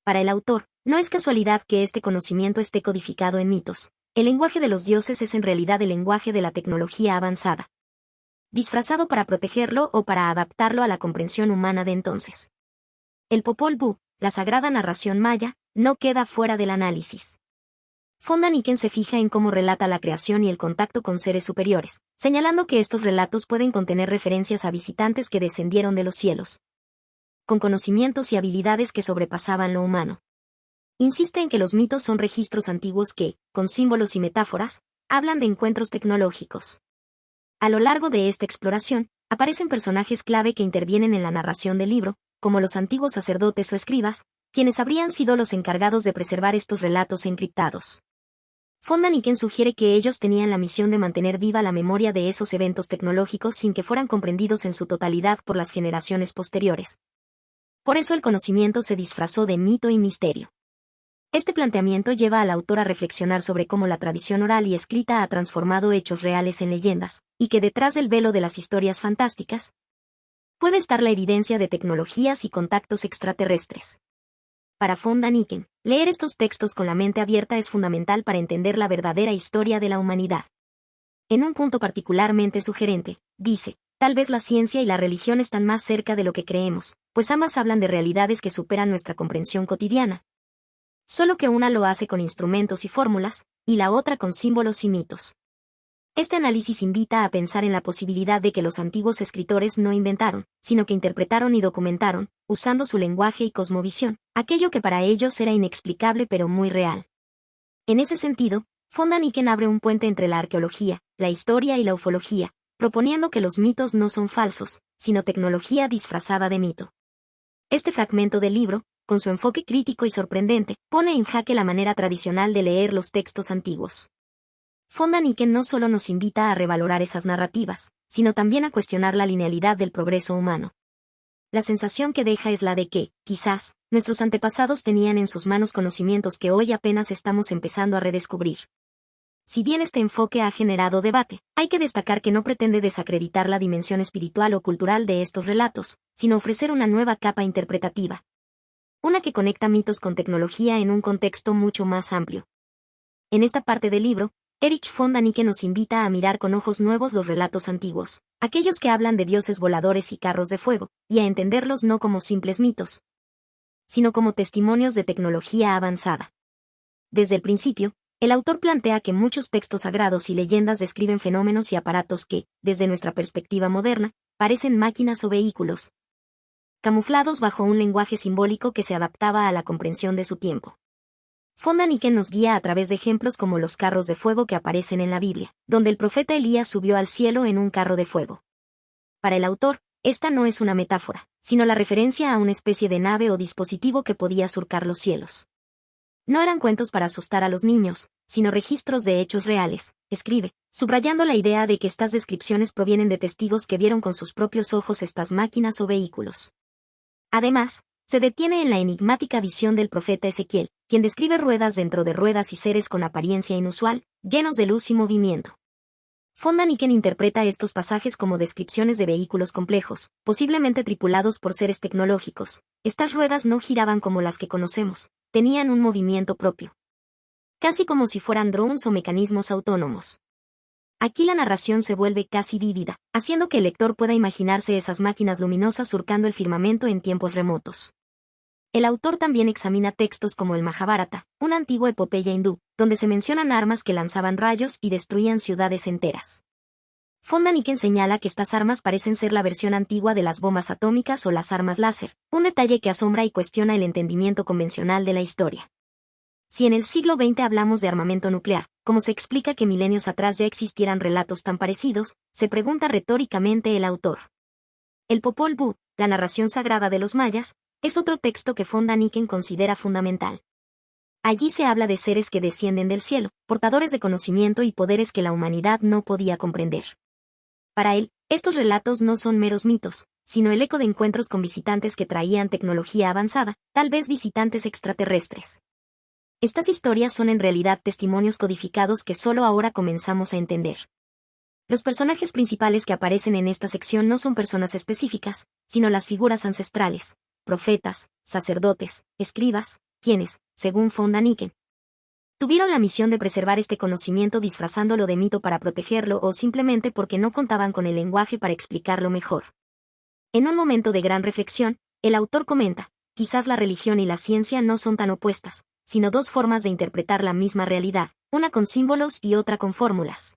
Para el autor, no es casualidad que este conocimiento esté codificado en mitos. El lenguaje de los dioses es en realidad el lenguaje de la tecnología avanzada, disfrazado para protegerlo o para adaptarlo a la comprensión humana de entonces. El Popol Vuh, la sagrada narración maya, no queda fuera del análisis. Von Däniken se fija en cómo relata la creación y el contacto con seres superiores, señalando que estos relatos pueden contener referencias a visitantes que descendieron de los cielos, con conocimientos y habilidades que sobrepasaban lo humano. Insiste en que los mitos son registros antiguos que, con símbolos y metáforas, hablan de encuentros tecnológicos. A lo largo de esta exploración, aparecen personajes clave que intervienen en la narración del libro, como los antiguos sacerdotes o escribas, quienes habrían sido los encargados de preservar estos relatos encriptados. Von Däniken sugiere que ellos tenían la misión de mantener viva la memoria de esos eventos tecnológicos sin que fueran comprendidos en su totalidad por las generaciones posteriores. Por eso el conocimiento se disfrazó de mito y misterio. Este planteamiento lleva al autor a reflexionar sobre cómo la tradición oral y escrita ha transformado hechos reales en leyendas, y que detrás del velo de las historias fantásticas puede estar la evidencia de tecnologías y contactos extraterrestres. Para Von Däniken, leer estos textos con la mente abierta es fundamental para entender la verdadera historia de la humanidad. En un punto particularmente sugerente, dice, tal vez la ciencia y la religión están más cerca de lo que creemos, pues ambas hablan de realidades que superan nuestra comprensión cotidiana. Solo que una lo hace con instrumentos y fórmulas, y la otra con símbolos y mitos. Este análisis invita a pensar en la posibilidad de que los antiguos escritores no inventaron, sino que interpretaron y documentaron, usando su lenguaje y cosmovisión, aquello que para ellos era inexplicable pero muy real. En ese sentido, Von Däniken abre un puente entre la arqueología, la historia y la ufología, proponiendo que los mitos no son falsos, sino tecnología disfrazada de mito. Este fragmento del libro, con su enfoque crítico y sorprendente, pone en jaque la manera tradicional de leer los textos antiguos. Von Däniken no solo nos invita a revalorar esas narrativas, sino también a cuestionar la linealidad del progreso humano. La sensación que deja es la de que, quizás, nuestros antepasados tenían en sus manos conocimientos que hoy apenas estamos empezando a redescubrir. Si bien este enfoque ha generado debate, hay que destacar que no pretende desacreditar la dimensión espiritual o cultural de estos relatos, sino ofrecer una nueva capa interpretativa. Una que conecta mitos con tecnología en un contexto mucho más amplio. En esta parte del libro, Erich von Däniken nos invita a mirar con ojos nuevos los relatos antiguos, aquellos que hablan de dioses voladores y carros de fuego, y a entenderlos no como simples mitos, sino como testimonios de tecnología avanzada. Desde el principio, el autor plantea que muchos textos sagrados y leyendas describen fenómenos y aparatos que, desde nuestra perspectiva moderna, parecen máquinas o vehículos, camuflados bajo un lenguaje simbólico que se adaptaba a la comprensión de su tiempo. Von Däniken nos guía a través de ejemplos como los carros de fuego que aparecen en la Biblia, donde el profeta Elías subió al cielo en un carro de fuego. Para el autor, esta no es una metáfora, sino la referencia a una especie de nave o dispositivo que podía surcar los cielos. No eran cuentos para asustar a los niños, sino registros de hechos reales, escribe, subrayando la idea de que estas descripciones provienen de testigos que vieron con sus propios ojos estas máquinas o vehículos. Además, se detiene en la enigmática visión del profeta Ezequiel, quien describe ruedas dentro de ruedas y seres con apariencia inusual, llenos de luz y movimiento. Von Däniken interpreta estos pasajes como descripciones de vehículos complejos, posiblemente tripulados por seres tecnológicos. Estas ruedas no giraban como las que conocemos, tenían un movimiento propio. Casi como si fueran drones o mecanismos autónomos. Aquí la narración se vuelve casi vívida, haciendo que el lector pueda imaginarse esas máquinas luminosas surcando el firmamento en tiempos remotos. El autor también examina textos como el Majábharata, una antigua epopeya hindú, donde se mencionan armas que lanzaban rayos y destruían ciudades enteras. Von Däniken señala que estas armas parecen ser la versión antigua de las bombas atómicas o las armas láser, un detalle que asombra y cuestiona el entendimiento convencional de la historia. Si en el siglo XX hablamos de armamento nuclear, ¿cómo se explica que milenios atrás ya existieran relatos tan parecidos?, se pregunta retóricamente el autor. El Popol Vuh, la narración sagrada de los mayas, es otro texto que Von Däniken considera fundamental. Allí se habla de seres que descienden del cielo, portadores de conocimiento y poderes que la humanidad no podía comprender. Para él, estos relatos no son meros mitos, sino el eco de encuentros con visitantes que traían tecnología avanzada, tal vez visitantes extraterrestres. Estas historias son en realidad testimonios codificados que solo ahora comenzamos a entender. Los personajes principales que aparecen en esta sección no son personas específicas, sino las figuras ancestrales, profetas, sacerdotes, escribas, quienes, según Von Däniken, tuvieron la misión de preservar este conocimiento disfrazándolo de mito para protegerlo o simplemente porque no contaban con el lenguaje para explicarlo mejor. En un momento de gran reflexión, el autor comenta, quizás la religión y la ciencia no son tan opuestas, sino dos formas de interpretar la misma realidad, una con símbolos y otra con fórmulas.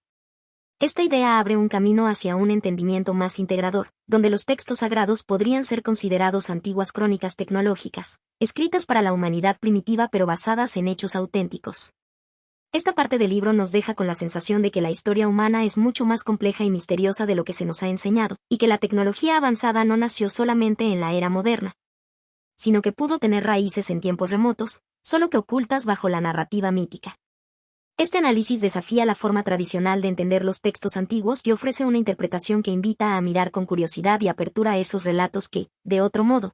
Esta idea abre un camino hacia un entendimiento más integrador, donde los textos sagrados podrían ser considerados antiguas crónicas tecnológicas, escritas para la humanidad primitiva pero basadas en hechos auténticos. Esta parte del libro nos deja con la sensación de que la historia humana es mucho más compleja y misteriosa de lo que se nos ha enseñado, y que la tecnología avanzada no nació solamente en la era moderna, sino que pudo tener raíces en tiempos remotos, solo que ocultas bajo la narrativa mítica. Este análisis desafía la forma tradicional de entender los textos antiguos y ofrece una interpretación que invita a mirar con curiosidad y apertura a esos relatos que, de otro modo,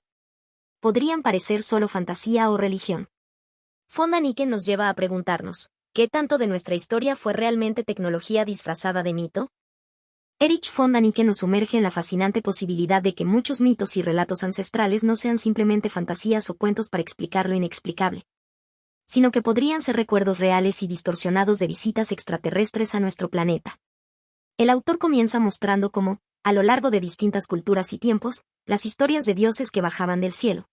podrían parecer solo fantasía o religión. Von Däniken nos lleva a preguntarnos, ¿qué tanto de nuestra historia fue realmente tecnología disfrazada de mito? Erich von Däniken nos sumerge en la fascinante posibilidad de que muchos mitos y relatos ancestrales no sean simplemente fantasías o cuentos para explicar lo inexplicable, sino que podrían ser recuerdos reales y distorsionados de visitas extraterrestres a nuestro planeta. El autor comienza mostrando cómo, a lo largo de distintas culturas y tiempos, las historias de dioses que bajaban del cielo,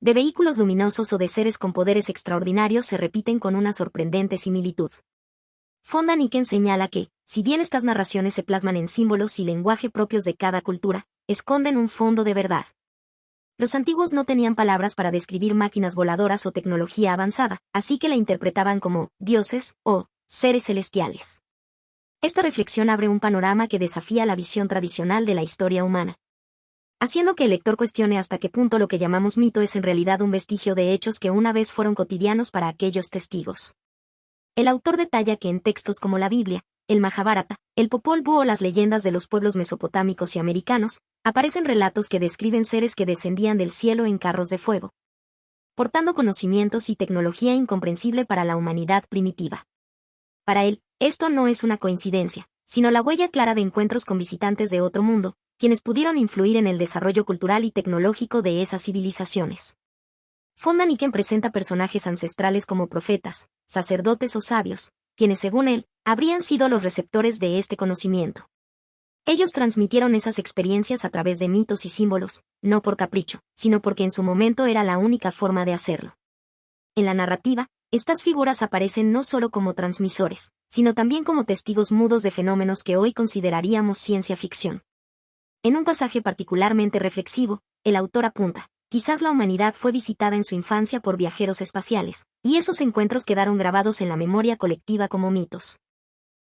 de vehículos luminosos o de seres con poderes extraordinarios se repiten con una sorprendente similitud. Von Däniken señala que, si bien estas narraciones se plasman en símbolos y lenguaje propios de cada cultura, esconden un fondo de verdad. Los antiguos no tenían palabras para describir máquinas voladoras o tecnología avanzada, así que la interpretaban como dioses o seres celestiales. Esta reflexión abre un panorama que desafía la visión tradicional de la historia humana, haciendo que el lector cuestione hasta qué punto lo que llamamos mito es en realidad un vestigio de hechos que una vez fueron cotidianos para aquellos testigos. El autor detalla que en textos como la Biblia, el Majábharata, el Popol Vuh o las leyendas de los pueblos mesopotámicos y americanos, aparecen relatos que describen seres que descendían del cielo en carros de fuego, portando conocimientos y tecnología incomprensible para la humanidad primitiva. Para él, esto no es una coincidencia, sino la huella clara de encuentros con visitantes de otro mundo, quienes pudieron influir en el desarrollo cultural y tecnológico de esas civilizaciones. Von Däniken presenta personajes ancestrales como profetas, sacerdotes o sabios, quienes según él, habrían sido los receptores de este conocimiento. Ellos transmitieron esas experiencias a través de mitos y símbolos, no por capricho, sino porque en su momento era la única forma de hacerlo. En la narrativa, estas figuras aparecen no solo como transmisores, sino también como testigos mudos de fenómenos que hoy consideraríamos ciencia ficción. En un pasaje particularmente reflexivo, el autor apunta, quizás la humanidad fue visitada en su infancia por viajeros espaciales, y esos encuentros quedaron grabados en la memoria colectiva como mitos.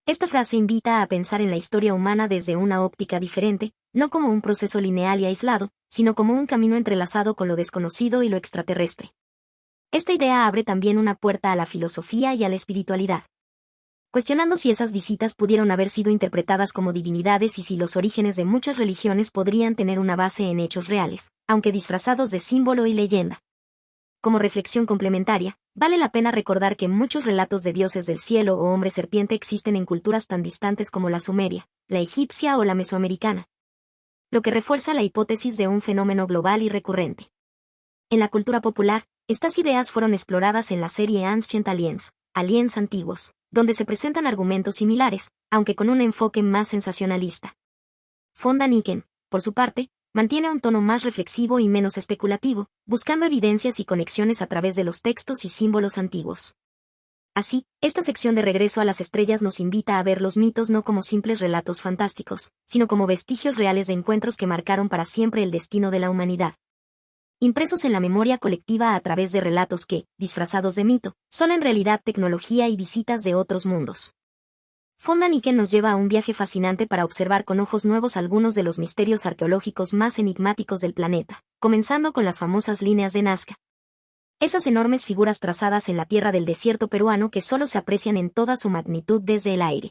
Esta frase invita a pensar en la historia humana desde una óptica diferente, no como un proceso lineal y aislado, sino como un camino entrelazado con lo desconocido y lo extraterrestre. Esta idea abre también una puerta a la filosofía y a la espiritualidad, cuestionando si esas visitas pudieron haber sido interpretadas como divinidades y si los orígenes de muchas religiones podrían tener una base en hechos reales, aunque disfrazados de símbolo y leyenda. Como reflexión complementaria, Vale la pena recordar que muchos relatos de dioses del cielo o hombre serpiente existen en culturas tan distantes como la sumeria, la egipcia o la mesoamericana, lo que refuerza la hipótesis de un fenómeno global y recurrente. En la cultura popular, estas ideas fueron exploradas en la serie Ancient Aliens, Aliens Antiguos, donde se presentan argumentos similares, aunque con un enfoque más sensacionalista. Fonda Niken, por su parte, mantiene un tono más reflexivo y menos especulativo, buscando evidencias y conexiones a través de los textos y símbolos antiguos. Así, esta sección de Regreso a las Estrellas nos invita a ver los mitos no como simples relatos fantásticos, sino como vestigios reales de encuentros que marcaron para siempre el destino de la humanidad. Impresos en la memoria colectiva a través de relatos que, disfrazados de mito, son en realidad tecnología y visitas de otros mundos. Fonda Niken nos lleva a un viaje fascinante para observar con ojos nuevos algunos de los misterios arqueológicos más enigmáticos del planeta, comenzando con las famosas líneas de Nazca. Esas enormes figuras trazadas en la tierra del desierto peruano que solo se aprecian en toda su magnitud desde el aire.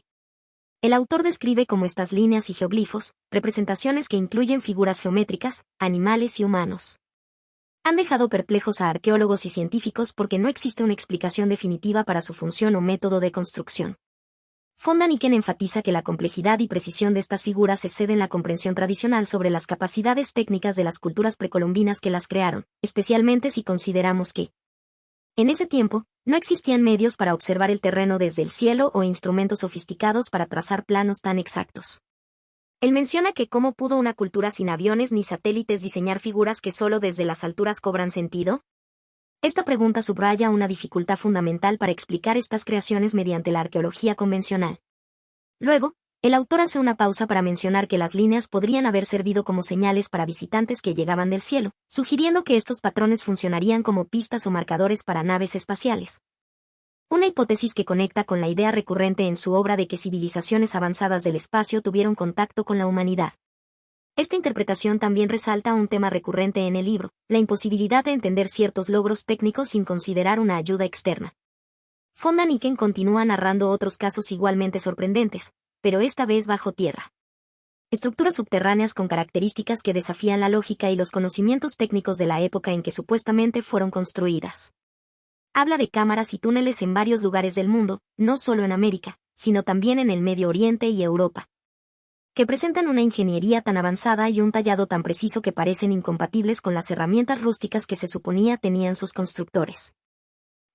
El autor describe como estas líneas y geoglifos, representaciones que incluyen figuras geométricas, animales y humanos. Han dejado perplejos a arqueólogos y científicos porque no existe una explicación definitiva para su función o método de construcción. Fonda Niken enfatiza que la complejidad y precisión de estas figuras exceden la comprensión tradicional sobre las capacidades técnicas de las culturas precolombinas que las crearon, especialmente si consideramos que, en ese tiempo, no existían medios para observar el terreno desde el cielo o instrumentos sofisticados para trazar planos tan exactos. Él menciona que cómo pudo una cultura sin aviones ni satélites diseñar figuras que solo desde las alturas cobran sentido. Esta pregunta subraya una dificultad fundamental para explicar estas creaciones mediante la arqueología convencional. Luego, el autor hace una pausa para mencionar que las líneas podrían haber servido como señales para visitantes que llegaban del cielo, sugiriendo que estos patrones funcionarían como pistas o marcadores para naves espaciales. Una hipótesis que conecta con la idea recurrente en su obra de que civilizaciones avanzadas del espacio tuvieron contacto con la humanidad. Esta interpretación también resalta un tema recurrente en el libro, la imposibilidad de entender ciertos logros técnicos sin considerar una ayuda externa. Fonda Niken continúa narrando otros casos igualmente sorprendentes, pero esta vez bajo tierra. Estructuras subterráneas con características que desafían la lógica y los conocimientos técnicos de la época en que supuestamente fueron construidas. Habla de cámaras y túneles en varios lugares del mundo, no solo en América, sino también en el Medio Oriente y Europa, que presentan una ingeniería tan avanzada y un tallado tan preciso que parecen incompatibles con las herramientas rústicas que se suponía tenían sus constructores.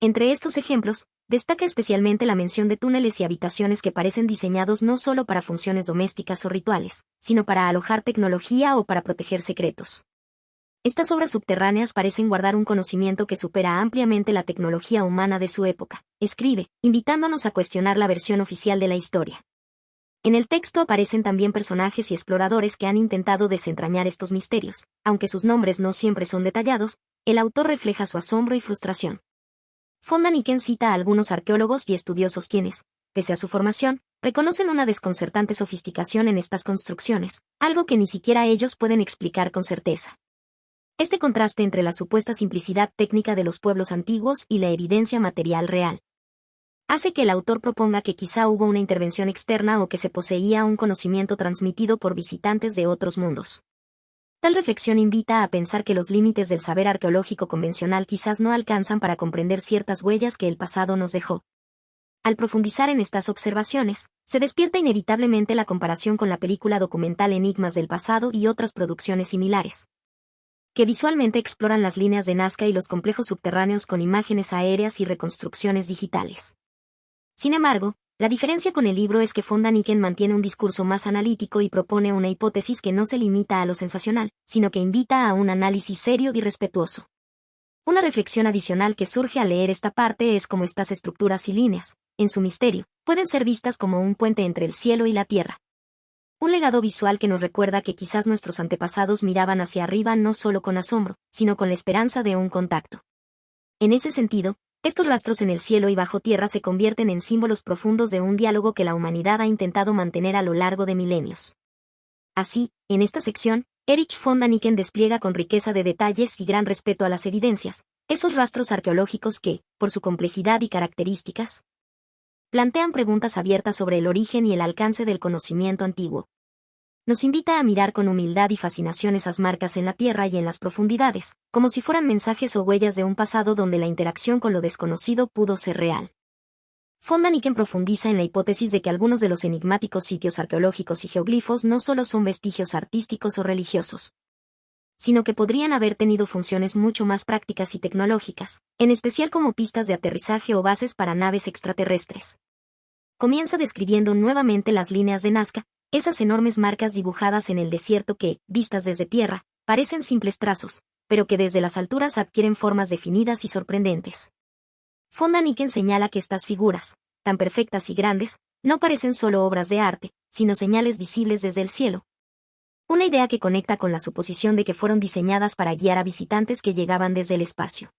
Entre estos ejemplos, destaca especialmente la mención de túneles y habitaciones que parecen diseñados no solo para funciones domésticas o rituales, sino para alojar tecnología o para proteger secretos. Estas obras subterráneas parecen guardar un conocimiento que supera ampliamente la tecnología humana de su época, escribe, invitándonos a cuestionar la versión oficial de la historia. En el texto aparecen también personajes y exploradores que han intentado desentrañar estos misterios, aunque sus nombres no siempre son detallados, el autor refleja su asombro y frustración. Fonda Niken cita a algunos arqueólogos y estudiosos quienes, pese a su formación, reconocen una desconcertante sofisticación en estas construcciones, algo que ni siquiera ellos pueden explicar con certeza. Este contraste entre la supuesta simplicidad técnica de los pueblos antiguos y la evidencia material real hace que el autor proponga que quizá hubo una intervención externa o que se poseía un conocimiento transmitido por visitantes de otros mundos. Tal reflexión invita a pensar que los límites del saber arqueológico convencional quizás no alcanzan para comprender ciertas huellas que el pasado nos dejó. Al profundizar en estas observaciones, se despierta inevitablemente la comparación con la película documental Enigmas del pasado y otras producciones similares, que visualmente exploran las líneas de Nazca y los complejos subterráneos con imágenes aéreas y reconstrucciones digitales. Sin embargo, la diferencia con el libro es que Fonda Niken mantiene un discurso más analítico y propone una hipótesis que no se limita a lo sensacional, sino que invita a un análisis serio y respetuoso. Una reflexión adicional que surge al leer esta parte es cómo estas estructuras y líneas, en su misterio, pueden ser vistas como un puente entre el cielo y la tierra. Un legado visual que nos recuerda que quizás nuestros antepasados miraban hacia arriba no solo con asombro, sino con la esperanza de un contacto. En ese sentido, estos rastros en el cielo y bajo tierra se convierten en símbolos profundos de un diálogo que la humanidad ha intentado mantener a lo largo de milenios. Así, en esta sección, Erich Fonda Niken despliega con riqueza de detalles y gran respeto a las evidencias, esos rastros arqueológicos que, por su complejidad y características, plantean preguntas abiertas sobre el origen y el alcance del conocimiento antiguo. nos invita a mirar con humildad y fascinación esas marcas en la tierra y en las profundidades, como si fueran mensajes o huellas de un pasado donde la interacción con lo desconocido pudo ser real. Von Daniken profundiza en la hipótesis de que algunos de los enigmáticos sitios arqueológicos y geoglifos no solo son vestigios artísticos o religiosos, sino que podrían haber tenido funciones mucho más prácticas y tecnológicas, en especial como pistas de aterrizaje o bases para naves extraterrestres. Comienza describiendo nuevamente las líneas de Nazca, esas enormes marcas dibujadas en el desierto que, vistas desde tierra, parecen simples trazos, pero que desde las alturas adquieren formas definidas y sorprendentes. Von Daniken señala que estas figuras, tan perfectas y grandes, no parecen solo obras de arte, sino señales visibles desde el cielo. Una idea que conecta con la suposición de que fueron diseñadas para guiar a visitantes que llegaban desde el espacio.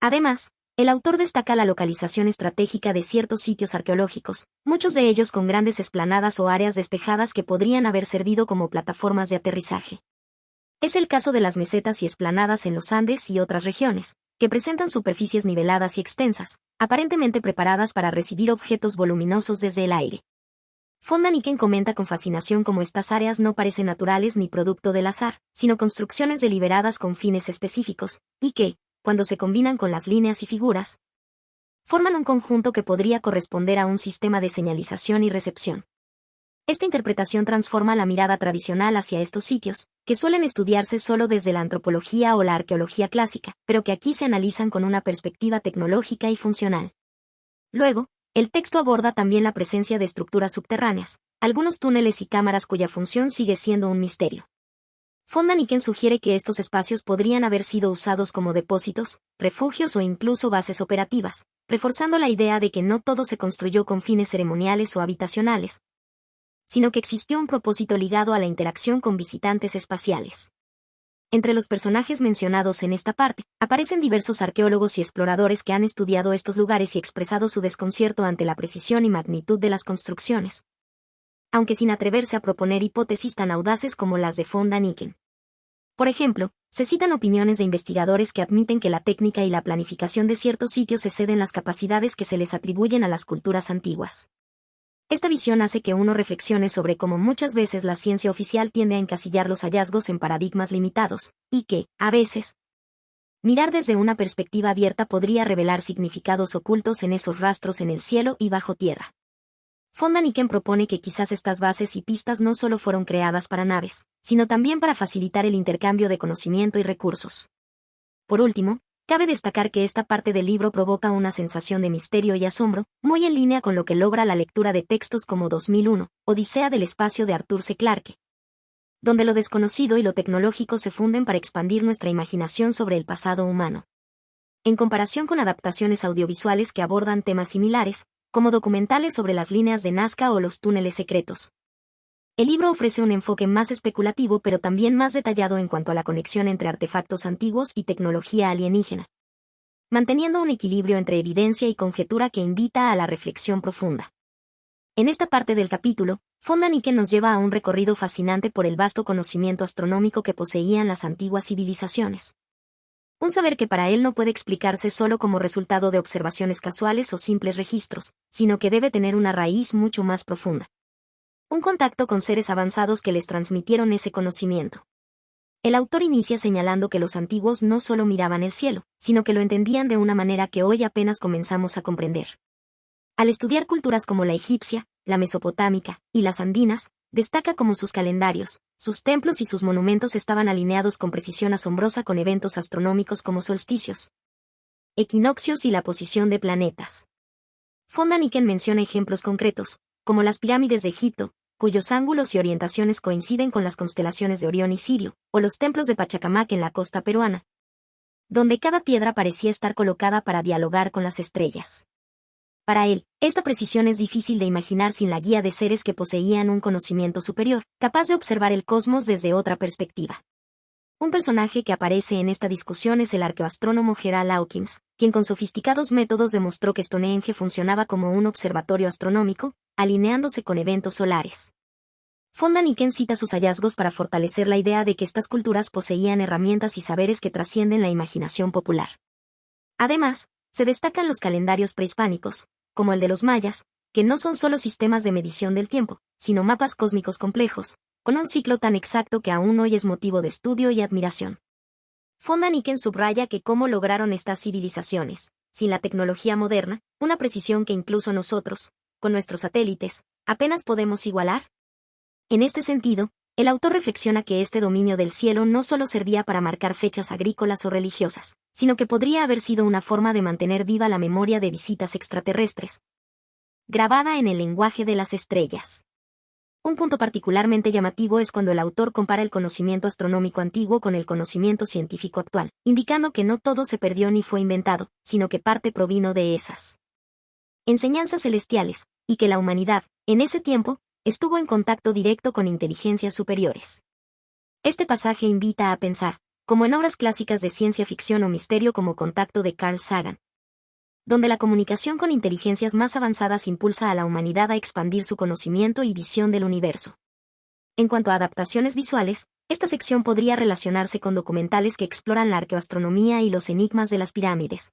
Además, el autor destaca la localización estratégica de ciertos sitios arqueológicos, muchos de ellos con grandes explanadas o áreas despejadas que podrían haber servido como plataformas de aterrizaje. Es el caso de las mesetas y explanadas en los Andes y otras regiones, que presentan superficies niveladas y extensas, aparentemente preparadas para recibir objetos voluminosos desde el aire. Von Daniken comenta con fascinación cómo estas áreas no parecen naturales ni producto del azar, sino construcciones deliberadas con fines específicos, y que, cuando se combinan con las líneas y figuras, forman un conjunto que podría corresponder a un sistema de señalización y recepción. Esta interpretación transforma la mirada tradicional hacia estos sitios, que suelen estudiarse solo desde la antropología o la arqueología clásica, pero que aquí se analizan con una perspectiva tecnológica y funcional. Luego, el texto aborda también la presencia de estructuras subterráneas, algunos túneles y cámaras cuya función sigue siendo un misterio. Von Daniken sugiere que estos espacios podrían haber sido usados como depósitos, refugios o incluso bases operativas, reforzando la idea de que no todo se construyó con fines ceremoniales o habitacionales, sino que existió un propósito ligado a la interacción con visitantes espaciales. Entre los personajes mencionados en esta parte, aparecen diversos arqueólogos y exploradores que han estudiado estos lugares y expresado su desconcierto ante la precisión y magnitud de las construcciones, aunque sin atreverse a proponer hipótesis tan audaces como las de Von Daniken. Por ejemplo, se citan opiniones de investigadores que admiten que la técnica y la planificación de ciertos sitios exceden las capacidades que se les atribuyen a las culturas antiguas. Esta visión hace que uno reflexione sobre cómo muchas veces la ciencia oficial tiende a encasillar los hallazgos en paradigmas limitados, y que, a veces, mirar desde una perspectiva abierta podría revelar significados ocultos en esos rastros en el cielo y bajo tierra. Von Daniken propone que quizás estas bases y pistas no solo fueron creadas para naves, sino también para facilitar el intercambio de conocimiento y recursos. Por último, cabe destacar que esta parte del libro provoca una sensación de misterio y asombro, muy en línea con lo que logra la lectura de textos como 2001, Odisea del espacio de Arthur C. Clarke, donde lo desconocido y lo tecnológico se funden para expandir nuestra imaginación sobre el pasado humano. En comparación con adaptaciones audiovisuales que abordan temas similares, como documentales sobre las líneas de Nazca o los túneles secretos, el libro ofrece un enfoque más especulativo pero también más detallado en cuanto a la conexión entre artefactos antiguos y tecnología alienígena, manteniendo un equilibrio entre evidencia y conjetura que invita a la reflexión profunda. En esta parte del capítulo, Von Daniken nos lleva a un recorrido fascinante por el vasto conocimiento astronómico que poseían las antiguas civilizaciones. Un saber que para él no puede explicarse solo como resultado de observaciones casuales o simples registros, sino que debe tener una raíz mucho más profunda. Un contacto con seres avanzados que les transmitieron ese conocimiento. El autor inicia señalando que los antiguos no solo miraban el cielo, sino que lo entendían de una manera que hoy apenas comenzamos a comprender. Al estudiar culturas como la egipcia, la mesopotámica y las andinas, destaca cómo sus calendarios, sus templos y sus monumentos estaban alineados con precisión asombrosa con eventos astronómicos como solsticios, equinoccios y la posición de planetas. Von Daniken menciona ejemplos concretos, como las pirámides de Egipto, cuyos ángulos y orientaciones coinciden con las constelaciones de Orión y Sirio, o los templos de Pachacamac en la costa peruana, donde cada piedra parecía estar colocada para dialogar con las estrellas. Para él, esta precisión es difícil de imaginar sin la guía de seres que poseían un conocimiento superior, capaz de observar el cosmos desde otra perspectiva. Un personaje que aparece en esta discusión es el arqueoastrónomo Gerald Hawkins, quien con sofisticados métodos demostró que Stonehenge funcionaba como un observatorio astronómico, alineándose con eventos solares. Von Daniken cita sus hallazgos para fortalecer la idea de que estas culturas poseían herramientas y saberes que trascienden la imaginación popular. Además, se destacan los calendarios prehispánicos, como el de los mayas, que no son solo sistemas de medición del tiempo, sino mapas cósmicos complejos, con un ciclo tan exacto que aún hoy es motivo de estudio y admiración. Von Däniken subraya que cómo lograron estas civilizaciones, sin la tecnología moderna, una precisión que incluso nosotros, con nuestros satélites, apenas podemos igualar. En este sentido, el autor reflexiona que este dominio del cielo no solo servía para marcar fechas agrícolas o religiosas, sino que podría haber sido una forma de mantener viva la memoria de visitas extraterrestres, grabada en el lenguaje de las estrellas. Un punto particularmente llamativo es cuando el autor compara el conocimiento astronómico antiguo con el conocimiento científico actual, indicando que no todo se perdió ni fue inventado, sino que parte provino de esas enseñanzas celestiales, y que la humanidad, en ese tiempo, estuvo en contacto directo con inteligencias superiores. Este pasaje invita a pensar, como en obras clásicas de ciencia ficción o misterio como Contacto de Carl Sagan, donde la comunicación con inteligencias más avanzadas impulsa a la humanidad a expandir su conocimiento y visión del universo. En cuanto a adaptaciones visuales, esta sección podría relacionarse con documentales que exploran la arqueoastronomía y los enigmas de las pirámides.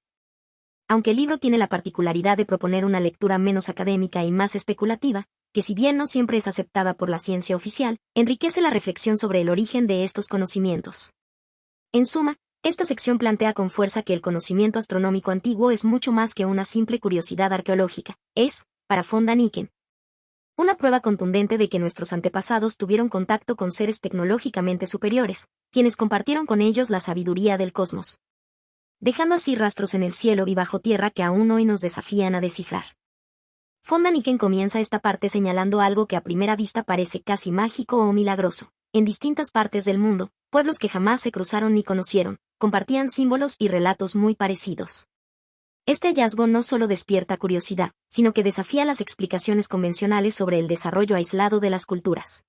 Aunque el libro tiene la particularidad de proponer una lectura menos académica y más especulativa, que si bien no siempre es aceptada por la ciencia oficial, enriquece la reflexión sobre el origen de estos conocimientos. En suma, esta sección plantea con fuerza que el conocimiento astronómico antiguo es mucho más que una simple curiosidad arqueológica. Es, para von Däniken, una prueba contundente de que nuestros antepasados tuvieron contacto con seres tecnológicamente superiores, quienes compartieron con ellos la sabiduría del cosmos, dejando así rastros en el cielo y bajo tierra que aún hoy nos desafían a descifrar. Von Däniken comienza esta parte señalando algo que a primera vista parece casi mágico o milagroso. En distintas partes del mundo, pueblos que jamás se cruzaron ni conocieron, compartían símbolos y relatos muy parecidos. Este hallazgo no solo despierta curiosidad, sino que desafía las explicaciones convencionales sobre el desarrollo aislado de las culturas.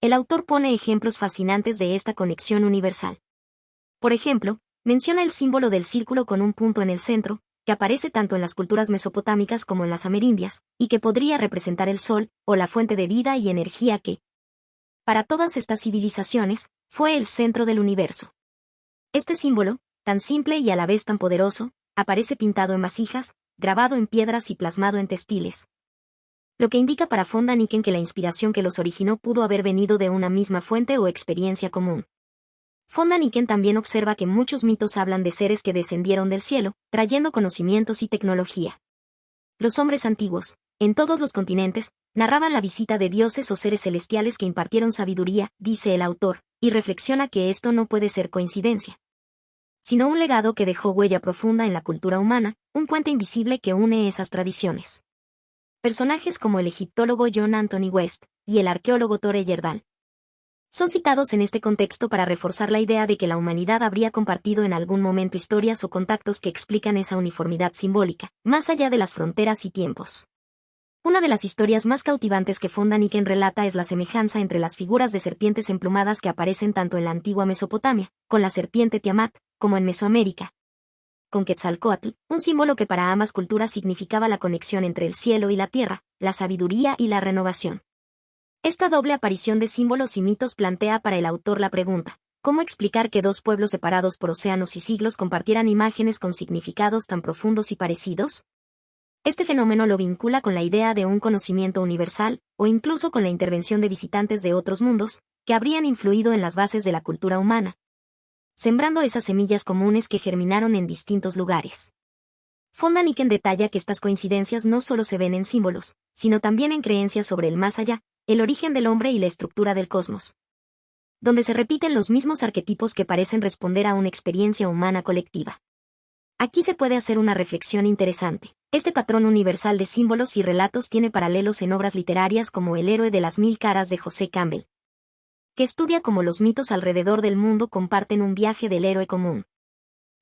El autor pone ejemplos fascinantes de esta conexión universal. Por ejemplo, menciona el símbolo del círculo con un punto en el centro, que aparece tanto en las culturas mesopotámicas como en las amerindias, y que podría representar el sol, o la fuente de vida y energía que, para todas estas civilizaciones, fue el centro del universo. Este símbolo, tan simple y a la vez tan poderoso, aparece pintado en vasijas, grabado en piedras y plasmado en textiles, lo que indica para von Däniken que la inspiración que los originó pudo haber venido de una misma fuente o experiencia común. Von Däniken también observa que muchos mitos hablan de seres que descendieron del cielo, trayendo conocimientos y tecnología. Los hombres antiguos, en todos los continentes, narraban la visita de dioses o seres celestiales que impartieron sabiduría, dice el autor, y reflexiona que esto no puede ser coincidencia, sino un legado que dejó huella profunda en la cultura humana, un puente invisible que une esas tradiciones. Personajes como el egiptólogo John Anthony West y el arqueólogo Thor Heyerdahl son citados en este contexto para reforzar la idea de que la humanidad habría compartido en algún momento historias o contactos que explican esa uniformidad simbólica, más allá de las fronteras y tiempos. Una de las historias más cautivantes que von Däniken relata es la semejanza entre las figuras de serpientes emplumadas que aparecen tanto en la antigua Mesopotamia, con la serpiente Tiamat, como en Mesoamérica, con Quetzalcóatl, un símbolo que para ambas culturas significaba la conexión entre el cielo y la tierra, la sabiduría y la renovación. Esta doble aparición de símbolos y mitos plantea para el autor la pregunta: ¿cómo explicar que dos pueblos separados por océanos y siglos compartieran imágenes con significados tan profundos y parecidos? Este fenómeno lo vincula con la idea de un conocimiento universal, o incluso con la intervención de visitantes de otros mundos, que habrían influido en las bases de la cultura humana, sembrando esas semillas comunes que germinaron en distintos lugares. Von Däniken detalla que estas coincidencias no solo se ven en símbolos, sino también en creencias sobre el más allá, el origen del hombre y la estructura del cosmos, donde se repiten los mismos arquetipos que parecen responder a una experiencia humana colectiva. Aquí se puede hacer una reflexión interesante. Este patrón universal de símbolos y relatos tiene paralelos en obras literarias como El héroe de las mil caras de José Campbell, que estudia cómo los mitos alrededor del mundo comparten un viaje del héroe común.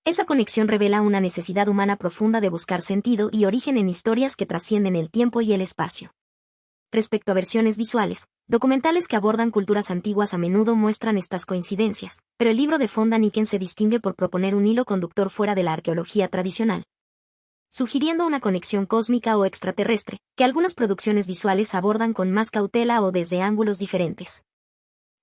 Esa conexión revela una necesidad humana profunda de buscar sentido y origen en historias que trascienden el tiempo y el espacio. Respecto a versiones visuales, documentales que abordan culturas antiguas a menudo muestran estas coincidencias, pero el libro de von Däniken se distingue por proponer un hilo conductor fuera de la arqueología tradicional, sugiriendo una conexión cósmica o extraterrestre, que algunas producciones visuales abordan con más cautela o desde ángulos diferentes.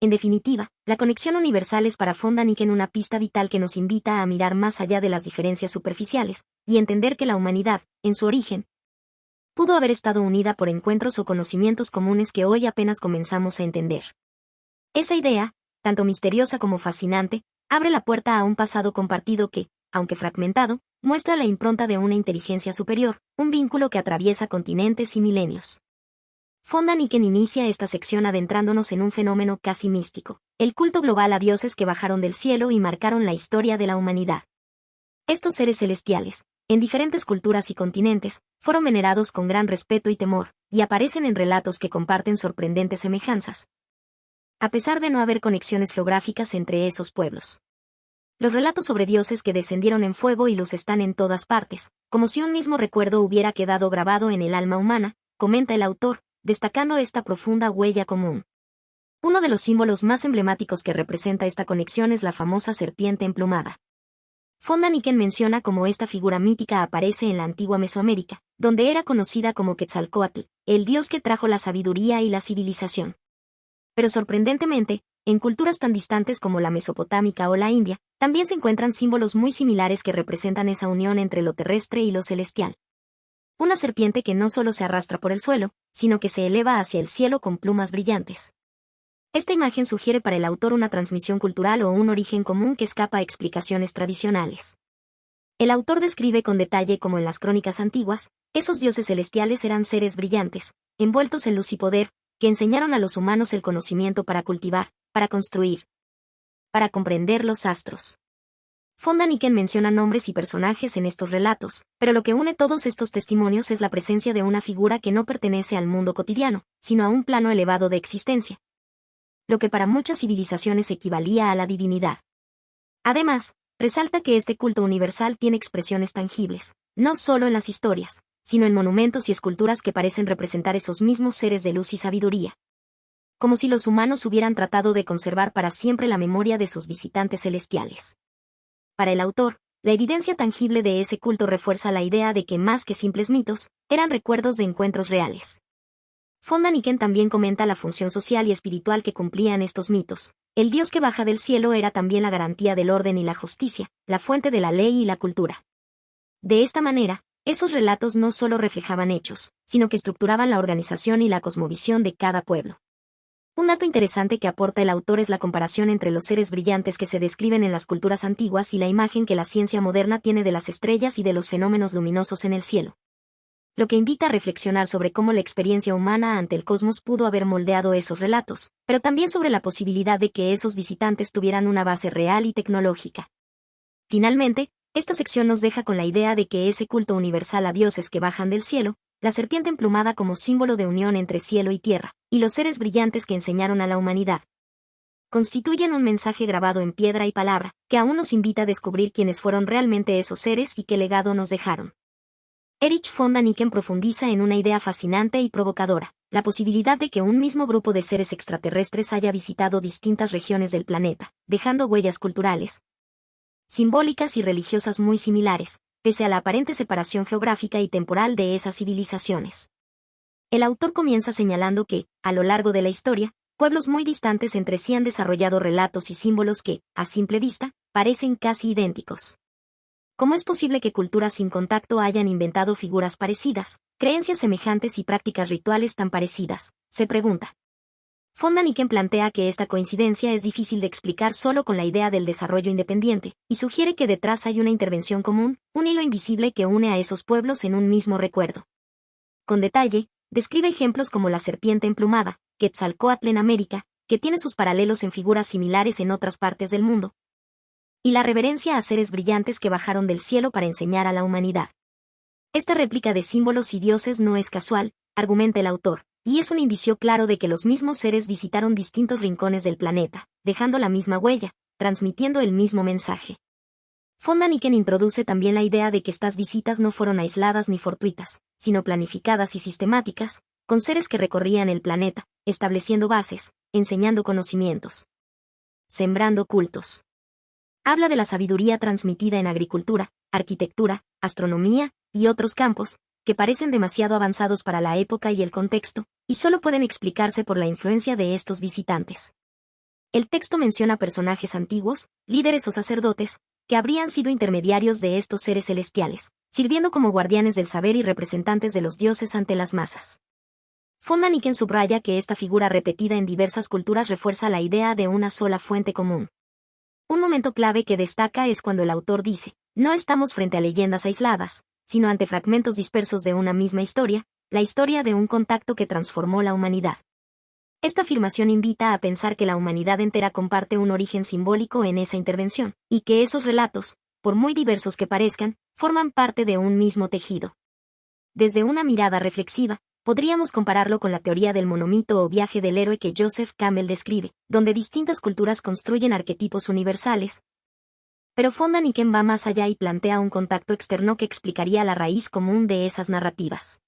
En definitiva, la conexión universal es para von Däniken una pista vital que nos invita a mirar más allá de las diferencias superficiales, y entender que la humanidad, en su origen, pudo haber estado unida por encuentros o conocimientos comunes que hoy apenas comenzamos a entender. Esa idea, tanto misteriosa como fascinante, abre la puerta a un pasado compartido que, aunque fragmentado, muestra la impronta de una inteligencia superior, un vínculo que atraviesa continentes y milenios. Fonda Niken inicia esta sección adentrándonos en un fenómeno casi místico, el culto global a dioses que bajaron del cielo y marcaron la historia de la humanidad. Estos seres celestiales, en diferentes culturas y continentes, fueron venerados con gran respeto y temor, y aparecen en relatos que comparten sorprendentes semejanzas, a pesar de no haber conexiones geográficas entre esos pueblos. Los relatos sobre dioses que descendieron en fuego y luz están en todas partes, como si un mismo recuerdo hubiera quedado grabado en el alma humana, comenta el autor, destacando esta profunda huella común. Uno de los símbolos más emblemáticos que representa esta conexión es la famosa serpiente emplumada. Fonda Niken menciona cómo esta figura mítica aparece en la antigua Mesoamérica, donde era conocida como Quetzalcóatl, el dios que trajo la sabiduría y la civilización. Pero sorprendentemente, en culturas tan distantes como la mesopotámica o la India, también se encuentran símbolos muy similares que representan esa unión entre lo terrestre y lo celestial. Una serpiente que no solo se arrastra por el suelo, sino que se eleva hacia el cielo con plumas brillantes. Esta imagen sugiere para el autor una transmisión cultural o un origen común que escapa a explicaciones tradicionales. El autor describe con detalle cómo en las crónicas antiguas, esos dioses celestiales eran seres brillantes, envueltos en luz y poder, que enseñaron a los humanos el conocimiento para cultivar, para construir, para comprender los astros. Fonda Niken menciona nombres y personajes en estos relatos, pero lo que une todos estos testimonios es la presencia de una figura que no pertenece al mundo cotidiano, sino a un plano elevado de existencia, lo que para muchas civilizaciones equivalía a la divinidad. Además, resalta que este culto universal tiene expresiones tangibles, no solo en las historias, sino en monumentos y esculturas que parecen representar esos mismos seres de luz y sabiduría. Como si los humanos hubieran tratado de conservar para siempre la memoria de sus visitantes celestiales. Para el autor, la evidencia tangible de ese culto refuerza la idea de que más que simples mitos, eran recuerdos de encuentros reales. Fonda Niken también comenta la función social y espiritual que cumplían estos mitos. El dios que baja del cielo era también la garantía del orden y la justicia, la fuente de la ley y la cultura. De esta manera, esos relatos no solo reflejaban hechos, sino que estructuraban la organización y la cosmovisión de cada pueblo. Un dato interesante que aporta el autor es la comparación entre los seres brillantes que se describen en las culturas antiguas y la imagen que la ciencia moderna tiene de las estrellas y de los fenómenos luminosos en el cielo. Lo que invita a reflexionar sobre cómo la experiencia humana ante el cosmos pudo haber moldeado esos relatos, pero también sobre la posibilidad de que esos visitantes tuvieran una base real y tecnológica. Finalmente, esta sección nos deja con la idea de que ese culto universal a dioses que bajan del cielo, la serpiente emplumada como símbolo de unión entre cielo y tierra, y los seres brillantes que enseñaron a la humanidad, constituyen un mensaje grabado en piedra y palabra, que aún nos invita a descubrir quiénes fueron realmente esos seres y qué legado nos dejaron. Erich Fonda Niken profundiza en una idea fascinante y provocadora, la posibilidad de que un mismo grupo de seres extraterrestres haya visitado distintas regiones del planeta, dejando huellas culturales, simbólicas y religiosas muy similares, pese a la aparente separación geográfica y temporal de esas civilizaciones. El autor comienza señalando que, a lo largo de la historia, pueblos muy distantes entre sí han desarrollado relatos y símbolos que, a simple vista, parecen casi idénticos. ¿Cómo es posible que culturas sin contacto hayan inventado figuras parecidas, creencias semejantes y prácticas rituales tan parecidas?, se pregunta. Fonda Niken plantea que esta coincidencia es difícil de explicar solo con la idea del desarrollo independiente, y sugiere que detrás hay una intervención común, un hilo invisible que une a esos pueblos en un mismo recuerdo. Con detalle, describe ejemplos como la serpiente emplumada, Quetzalcóatl en América, que tiene sus paralelos en figuras similares en otras partes del mundo, y la reverencia a seres brillantes que bajaron del cielo para enseñar a la humanidad. Esta réplica de símbolos y dioses no es casual, argumenta el autor, y es un indicio claro de que los mismos seres visitaron distintos rincones del planeta, dejando la misma huella, transmitiendo el mismo mensaje. Fonda Niken introduce también la idea de que estas visitas no fueron aisladas ni fortuitas, sino planificadas y sistemáticas, con seres que recorrían el planeta, estableciendo bases, enseñando conocimientos, sembrando cultos. Habla de la sabiduría transmitida en agricultura, arquitectura, astronomía, y otros campos, que parecen demasiado avanzados para la época y el contexto, y solo pueden explicarse por la influencia de estos visitantes. El texto menciona personajes antiguos, líderes o sacerdotes, que habrían sido intermediarios de estos seres celestiales, sirviendo como guardianes del saber y representantes de los dioses ante las masas. Von Daniken subraya que esta figura repetida en diversas culturas refuerza la idea de una sola fuente común. Un momento clave que destaca es cuando el autor dice, no estamos frente a leyendas aisladas, sino ante fragmentos dispersos de una misma historia, la historia de un contacto que transformó la humanidad. Esta afirmación invita a pensar que la humanidad entera comparte un origen simbólico en esa intervención, y que esos relatos, por muy diversos que parezcan, forman parte de un mismo tejido. Desde una mirada reflexiva, podríamos compararlo con la teoría del monomito o viaje del héroe que Joseph Campbell describe, donde distintas culturas construyen arquetipos universales. Pero Von Daniken va más allá y plantea un contacto externo que explicaría la raíz común de esas narrativas.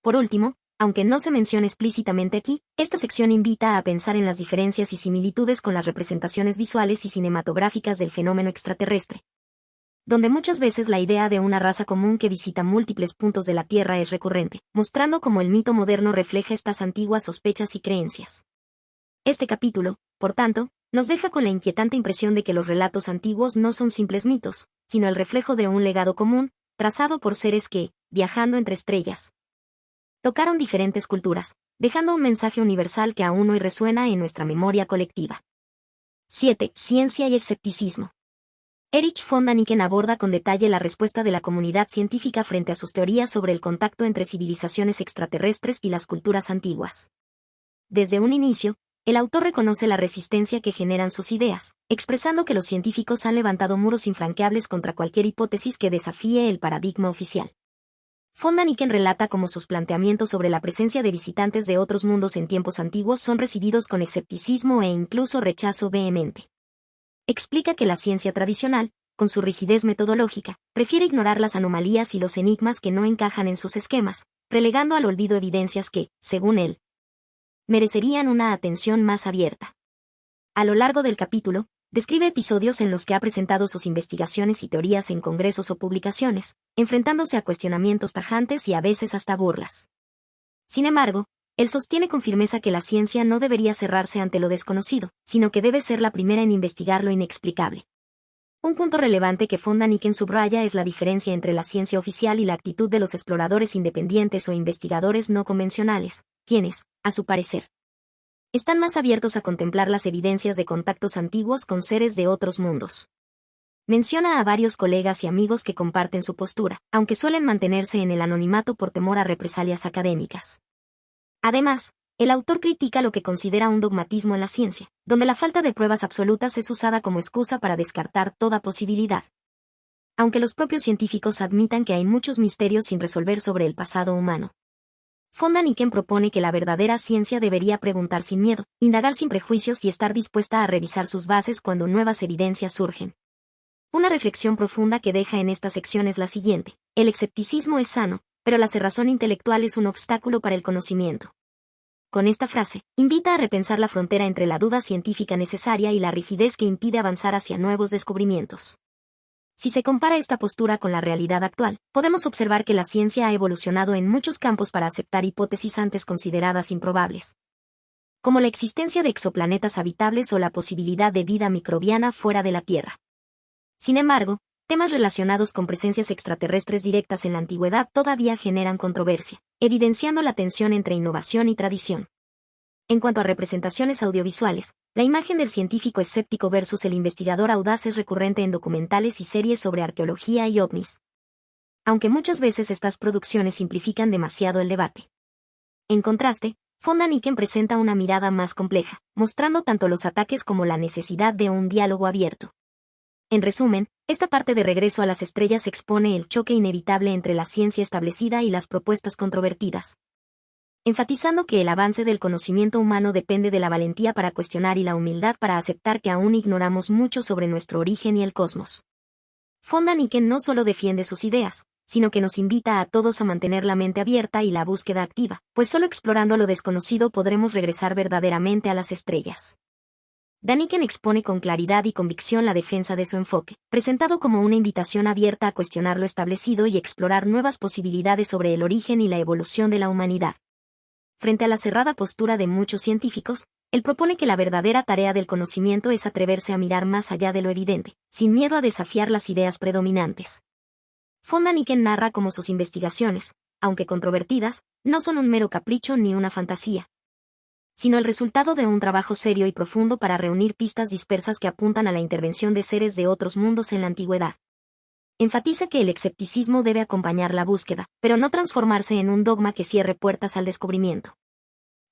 Por último, aunque no se menciona explícitamente aquí, esta sección invita a pensar en las diferencias y similitudes con las representaciones visuales y cinematográficas del fenómeno extraterrestre, donde muchas veces la idea de una raza común que visita múltiples puntos de la Tierra es recurrente, mostrando cómo el mito moderno refleja estas antiguas sospechas y creencias. Este capítulo, por tanto, nos deja con la inquietante impresión de que los relatos antiguos no son simples mitos, sino el reflejo de un legado común, trazado por seres que, viajando entre estrellas, tocaron diferentes culturas, dejando un mensaje universal que aún hoy resuena en nuestra memoria colectiva. 7. Ciencia y escepticismo. Erich von Daniken aborda con detalle la respuesta de la comunidad científica frente a sus teorías sobre el contacto entre civilizaciones extraterrestres y las culturas antiguas. Desde un inicio, el autor reconoce la resistencia que generan sus ideas, expresando que los científicos han levantado muros infranqueables contra cualquier hipótesis que desafíe el paradigma oficial. Von Daniken relata cómo sus planteamientos sobre la presencia de visitantes de otros mundos en tiempos antiguos son recibidos con escepticismo e incluso rechazo vehemente. Explica que la ciencia tradicional, con su rigidez metodológica, prefiere ignorar las anomalías y los enigmas que no encajan en sus esquemas, relegando al olvido evidencias que, según él, merecerían una atención más abierta. A lo largo del capítulo, describe episodios en los que ha presentado sus investigaciones y teorías en congresos o publicaciones, enfrentándose a cuestionamientos tajantes y a veces hasta burlas. Sin embargo, él sostiene con firmeza que la ciencia no debería cerrarse ante lo desconocido, sino que debe ser la primera en investigar lo inexplicable. Un punto relevante que von Daniken subraya es la diferencia entre la ciencia oficial y la actitud de los exploradores independientes o investigadores no convencionales, quienes, a su parecer, están más abiertos a contemplar las evidencias de contactos antiguos con seres de otros mundos. Menciona a varios colegas y amigos que comparten su postura, aunque suelen mantenerse en el anonimato por temor a represalias académicas. Además, el autor critica lo que considera un dogmatismo en la ciencia, donde la falta de pruebas absolutas es usada como excusa para descartar toda posibilidad. Aunque los propios científicos admitan que hay muchos misterios sin resolver sobre el pasado humano, von Daniken propone que la verdadera ciencia debería preguntar sin miedo, indagar sin prejuicios y estar dispuesta a revisar sus bases cuando nuevas evidencias surgen. Una reflexión profunda que deja en esta sección es la siguiente: el escepticismo es sano, pero la cerrazón intelectual es un obstáculo para el conocimiento. Con esta frase, invita a repensar la frontera entre la duda científica necesaria y la rigidez que impide avanzar hacia nuevos descubrimientos. Si se compara esta postura con la realidad actual, podemos observar que la ciencia ha evolucionado en muchos campos para aceptar hipótesis antes consideradas improbables, como la existencia de exoplanetas habitables o la posibilidad de vida microbiana fuera de la Tierra. Sin embargo, temas relacionados con presencias extraterrestres directas en la antigüedad todavía generan controversia, evidenciando la tensión entre innovación y tradición. En cuanto a representaciones audiovisuales, la imagen del científico escéptico versus el investigador audaz es recurrente en documentales y series sobre arqueología y ovnis, aunque muchas veces estas producciones simplifican demasiado el debate. En contraste, von Daniken presenta una mirada más compleja, mostrando tanto los ataques como la necesidad de un diálogo abierto. En resumen, esta parte de Regreso a las Estrellas expone el choque inevitable entre la ciencia establecida y las propuestas controvertidas, enfatizando que el avance del conocimiento humano depende de la valentía para cuestionar y la humildad para aceptar que aún ignoramos mucho sobre nuestro origen y el cosmos. Von Daniken no solo defiende sus ideas, sino que nos invita a todos a mantener la mente abierta y la búsqueda activa, pues solo explorando lo desconocido podremos regresar verdaderamente a las estrellas. Daniken expone con claridad y convicción la defensa de su enfoque, presentado como una invitación abierta a cuestionar lo establecido y explorar nuevas posibilidades sobre el origen y la evolución de la humanidad. Frente a la cerrada postura de muchos científicos, él propone que la verdadera tarea del conocimiento es atreverse a mirar más allá de lo evidente, sin miedo a desafiar las ideas predominantes. Von Daniken narra cómo sus investigaciones, aunque controvertidas, no son un mero capricho ni una fantasía, sino el resultado de un trabajo serio y profundo para reunir pistas dispersas que apuntan a la intervención de seres de otros mundos en la antigüedad. Enfatiza que el escepticismo debe acompañar la búsqueda, pero no transformarse en un dogma que cierre puertas al descubrimiento.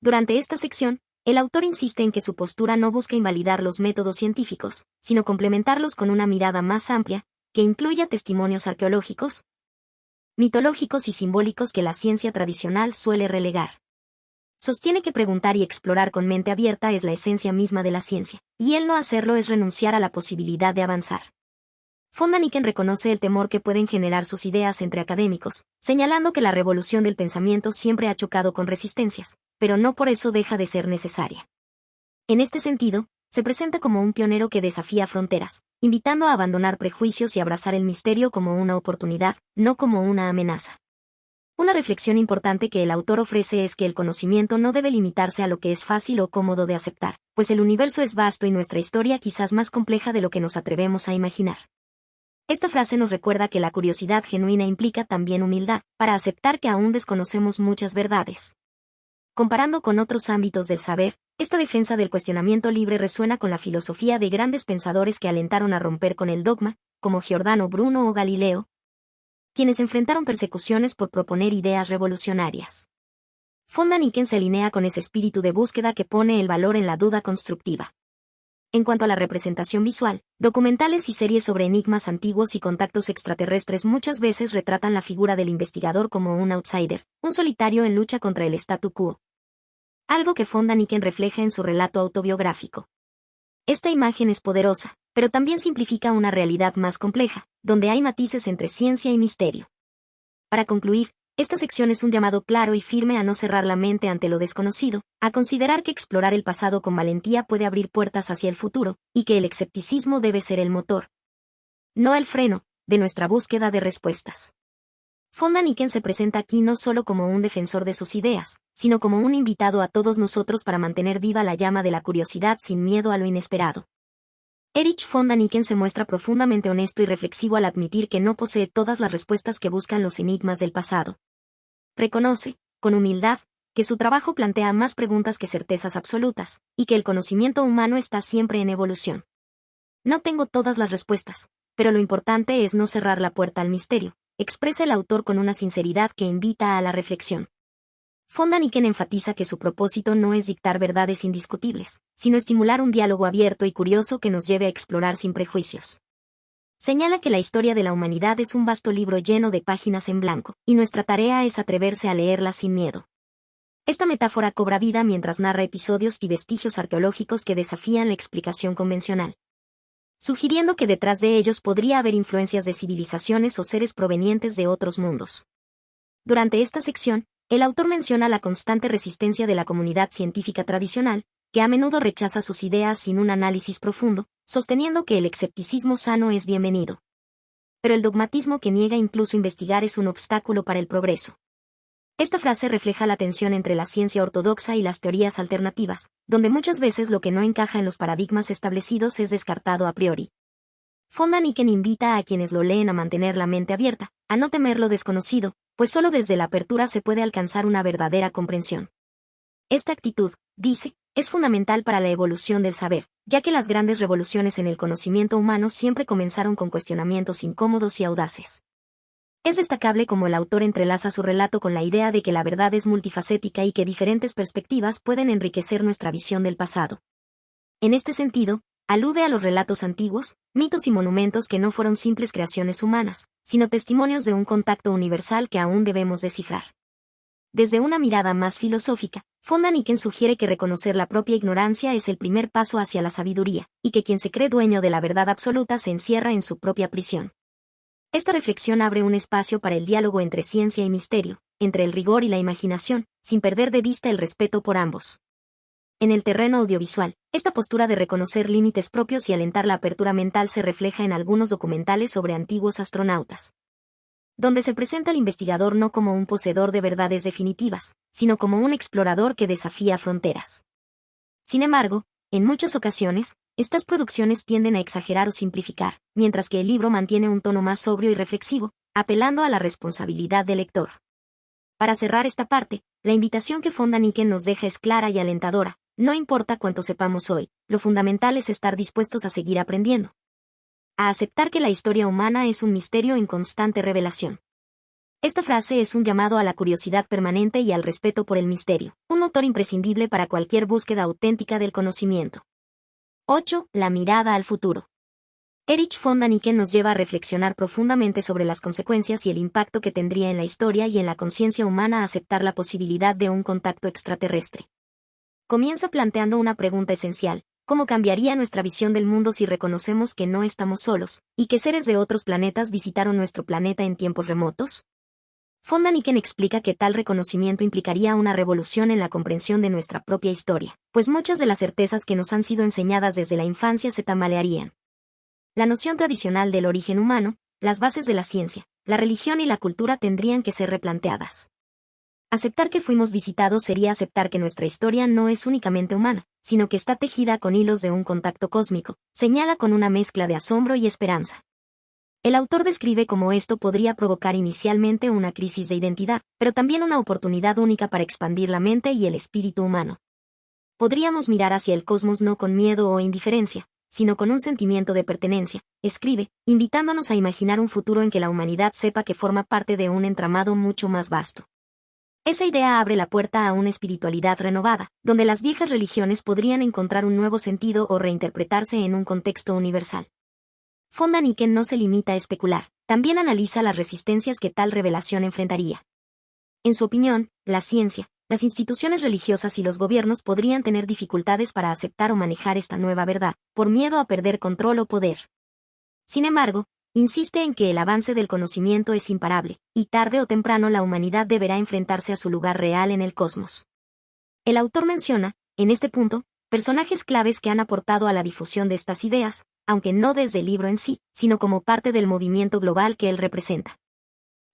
Durante esta sección, el autor insiste en que su postura no busca invalidar los métodos científicos, sino complementarlos con una mirada más amplia, que incluya testimonios arqueológicos, mitológicos y simbólicos que la ciencia tradicional suele relegar. Sostiene que preguntar y explorar con mente abierta es la esencia misma de la ciencia, y el no hacerlo es renunciar a la posibilidad de avanzar. Von Daniken reconoce el temor que pueden generar sus ideas entre académicos, señalando que la revolución del pensamiento siempre ha chocado con resistencias, pero no por eso deja de ser necesaria. En este sentido, se presenta como un pionero que desafía fronteras, invitando a abandonar prejuicios y abrazar el misterio como una oportunidad, no como una amenaza. Una reflexión importante que el autor ofrece es que el conocimiento no debe limitarse a lo que es fácil o cómodo de aceptar, pues el universo es vasto y nuestra historia quizás más compleja de lo que nos atrevemos a imaginar. Esta frase nos recuerda que la curiosidad genuina implica también humildad, para aceptar que aún desconocemos muchas verdades. Comparando con otros ámbitos del saber, esta defensa del cuestionamiento libre resuena con la filosofía de grandes pensadores que alentaron a romper con el dogma, como Giordano Bruno o Galileo, quienes enfrentaron persecuciones por proponer ideas revolucionarias. Von Daniken se alinea con ese espíritu de búsqueda que pone el valor en la duda constructiva. En cuanto a la representación visual, documentales y series sobre enigmas antiguos y contactos extraterrestres muchas veces retratan la figura del investigador como un outsider, un solitario en lucha contra el statu quo. Algo que von Daniken refleja en su relato autobiográfico. Esta imagen es poderosa, pero también simplifica una realidad más compleja, donde hay matices entre ciencia y misterio. Para concluir, esta sección es un llamado claro y firme a no cerrar la mente ante lo desconocido, a considerar que explorar el pasado con valentía puede abrir puertas hacia el futuro, y que el escepticismo debe ser el motor, no el freno, de nuestra búsqueda de respuestas. Von Daniken se presenta aquí no solo como un defensor de sus ideas, sino como un invitado a todos nosotros para mantener viva la llama de la curiosidad sin miedo a lo inesperado. Erich von Daniken se muestra profundamente honesto y reflexivo al admitir que no posee todas las respuestas que buscan los enigmas del pasado. Reconoce, con humildad, que su trabajo plantea más preguntas que certezas absolutas, y que el conocimiento humano está siempre en evolución. No tengo todas las respuestas, pero lo importante es no cerrar la puerta al misterio, expresa el autor con una sinceridad que invita a la reflexión. Von Daniken enfatiza que su propósito no es dictar verdades indiscutibles, sino estimular un diálogo abierto y curioso que nos lleve a explorar sin prejuicios. Señala que la historia de la humanidad es un vasto libro lleno de páginas en blanco, y nuestra tarea es atreverse a leerla sin miedo. Esta metáfora cobra vida mientras narra episodios y vestigios arqueológicos que desafían la explicación convencional, sugiriendo que detrás de ellos podría haber influencias de civilizaciones o seres provenientes de otros mundos. Durante esta sección, el autor menciona la constante resistencia de la comunidad científica tradicional, que a menudo rechaza sus ideas sin un análisis profundo, sosteniendo que el escepticismo sano es bienvenido. Pero el dogmatismo que niega incluso investigar es un obstáculo para el progreso. Esta frase refleja la tensión entre la ciencia ortodoxa y las teorías alternativas, donde muchas veces lo que no encaja en los paradigmas establecidos es descartado a priori. Von Daniken invita a quienes lo leen a mantener la mente abierta, a no temer lo desconocido, pues solo desde la apertura se puede alcanzar una verdadera comprensión. Esta actitud, dice, es fundamental para la evolución del saber, ya que las grandes revoluciones en el conocimiento humano siempre comenzaron con cuestionamientos incómodos y audaces. Es destacable cómo el autor entrelaza su relato con la idea de que la verdad es multifacética y que diferentes perspectivas pueden enriquecer nuestra visión del pasado. En este sentido, alude a los relatos antiguos, mitos y monumentos que no fueron simples creaciones humanas, sino testimonios de un contacto universal que aún debemos descifrar. Desde una mirada más filosófica, von Daniken sugiere que reconocer la propia ignorancia es el primer paso hacia la sabiduría, y que quien se cree dueño de la verdad absoluta se encierra en su propia prisión. Esta reflexión abre un espacio para el diálogo entre ciencia y misterio, entre el rigor y la imaginación, sin perder de vista el respeto por ambos. En el terreno audiovisual, esta postura de reconocer límites propios y alentar la apertura mental se refleja en algunos documentales sobre antiguos astronautas, donde se presenta al investigador no como un poseedor de verdades definitivas, sino como un explorador que desafía fronteras. Sin embargo, en muchas ocasiones, estas producciones tienden a exagerar o simplificar, mientras que el libro mantiene un tono más sobrio y reflexivo, apelando a la responsabilidad del lector. Para cerrar esta parte, la invitación que von Däniken nos deja es clara y alentadora. No importa cuánto sepamos hoy, lo fundamental es estar dispuestos a seguir aprendiendo. A aceptar que la historia humana es un misterio en constante revelación. Esta frase es un llamado a la curiosidad permanente y al respeto por el misterio, un motor imprescindible para cualquier búsqueda auténtica del conocimiento. 8. La mirada al futuro. Erich von Däniken nos lleva a reflexionar profundamente sobre las consecuencias y el impacto que tendría en la historia y en la conciencia humana aceptar la posibilidad de un contacto extraterrestre. Comienza planteando una pregunta esencial: ¿cómo cambiaría nuestra visión del mundo si reconocemos que no estamos solos, y que seres de otros planetas visitaron nuestro planeta en tiempos remotos? Von Däniken explica que tal reconocimiento implicaría una revolución en la comprensión de nuestra propia historia, pues muchas de las certezas que nos han sido enseñadas desde la infancia se tambalearían. La noción tradicional del origen humano, las bases de la ciencia, la religión y la cultura tendrían que ser replanteadas. Aceptar que fuimos visitados sería aceptar que nuestra historia no es únicamente humana, sino que está tejida con hilos de un contacto cósmico, señala con una mezcla de asombro y esperanza. El autor describe cómo esto podría provocar inicialmente una crisis de identidad, pero también una oportunidad única para expandir la mente y el espíritu humano. Podríamos mirar hacia el cosmos no con miedo o indiferencia, sino con un sentimiento de pertenencia, escribe, invitándonos a imaginar un futuro en que la humanidad sepa que forma parte de un entramado mucho más vasto. Esa idea abre la puerta a una espiritualidad renovada, donde las viejas religiones podrían encontrar un nuevo sentido o reinterpretarse en un contexto universal. Von Däniken no se limita a especular, también analiza las resistencias que tal revelación enfrentaría. En su opinión, la ciencia, las instituciones religiosas y los gobiernos podrían tener dificultades para aceptar o manejar esta nueva verdad, por miedo a perder control o poder. Sin embargo, insiste en que el avance del conocimiento es imparable, y tarde o temprano la humanidad deberá enfrentarse a su lugar real en el cosmos. El autor menciona, en este punto, personajes claves que han aportado a la difusión de estas ideas, aunque no desde el libro en sí, sino como parte del movimiento global que él representa.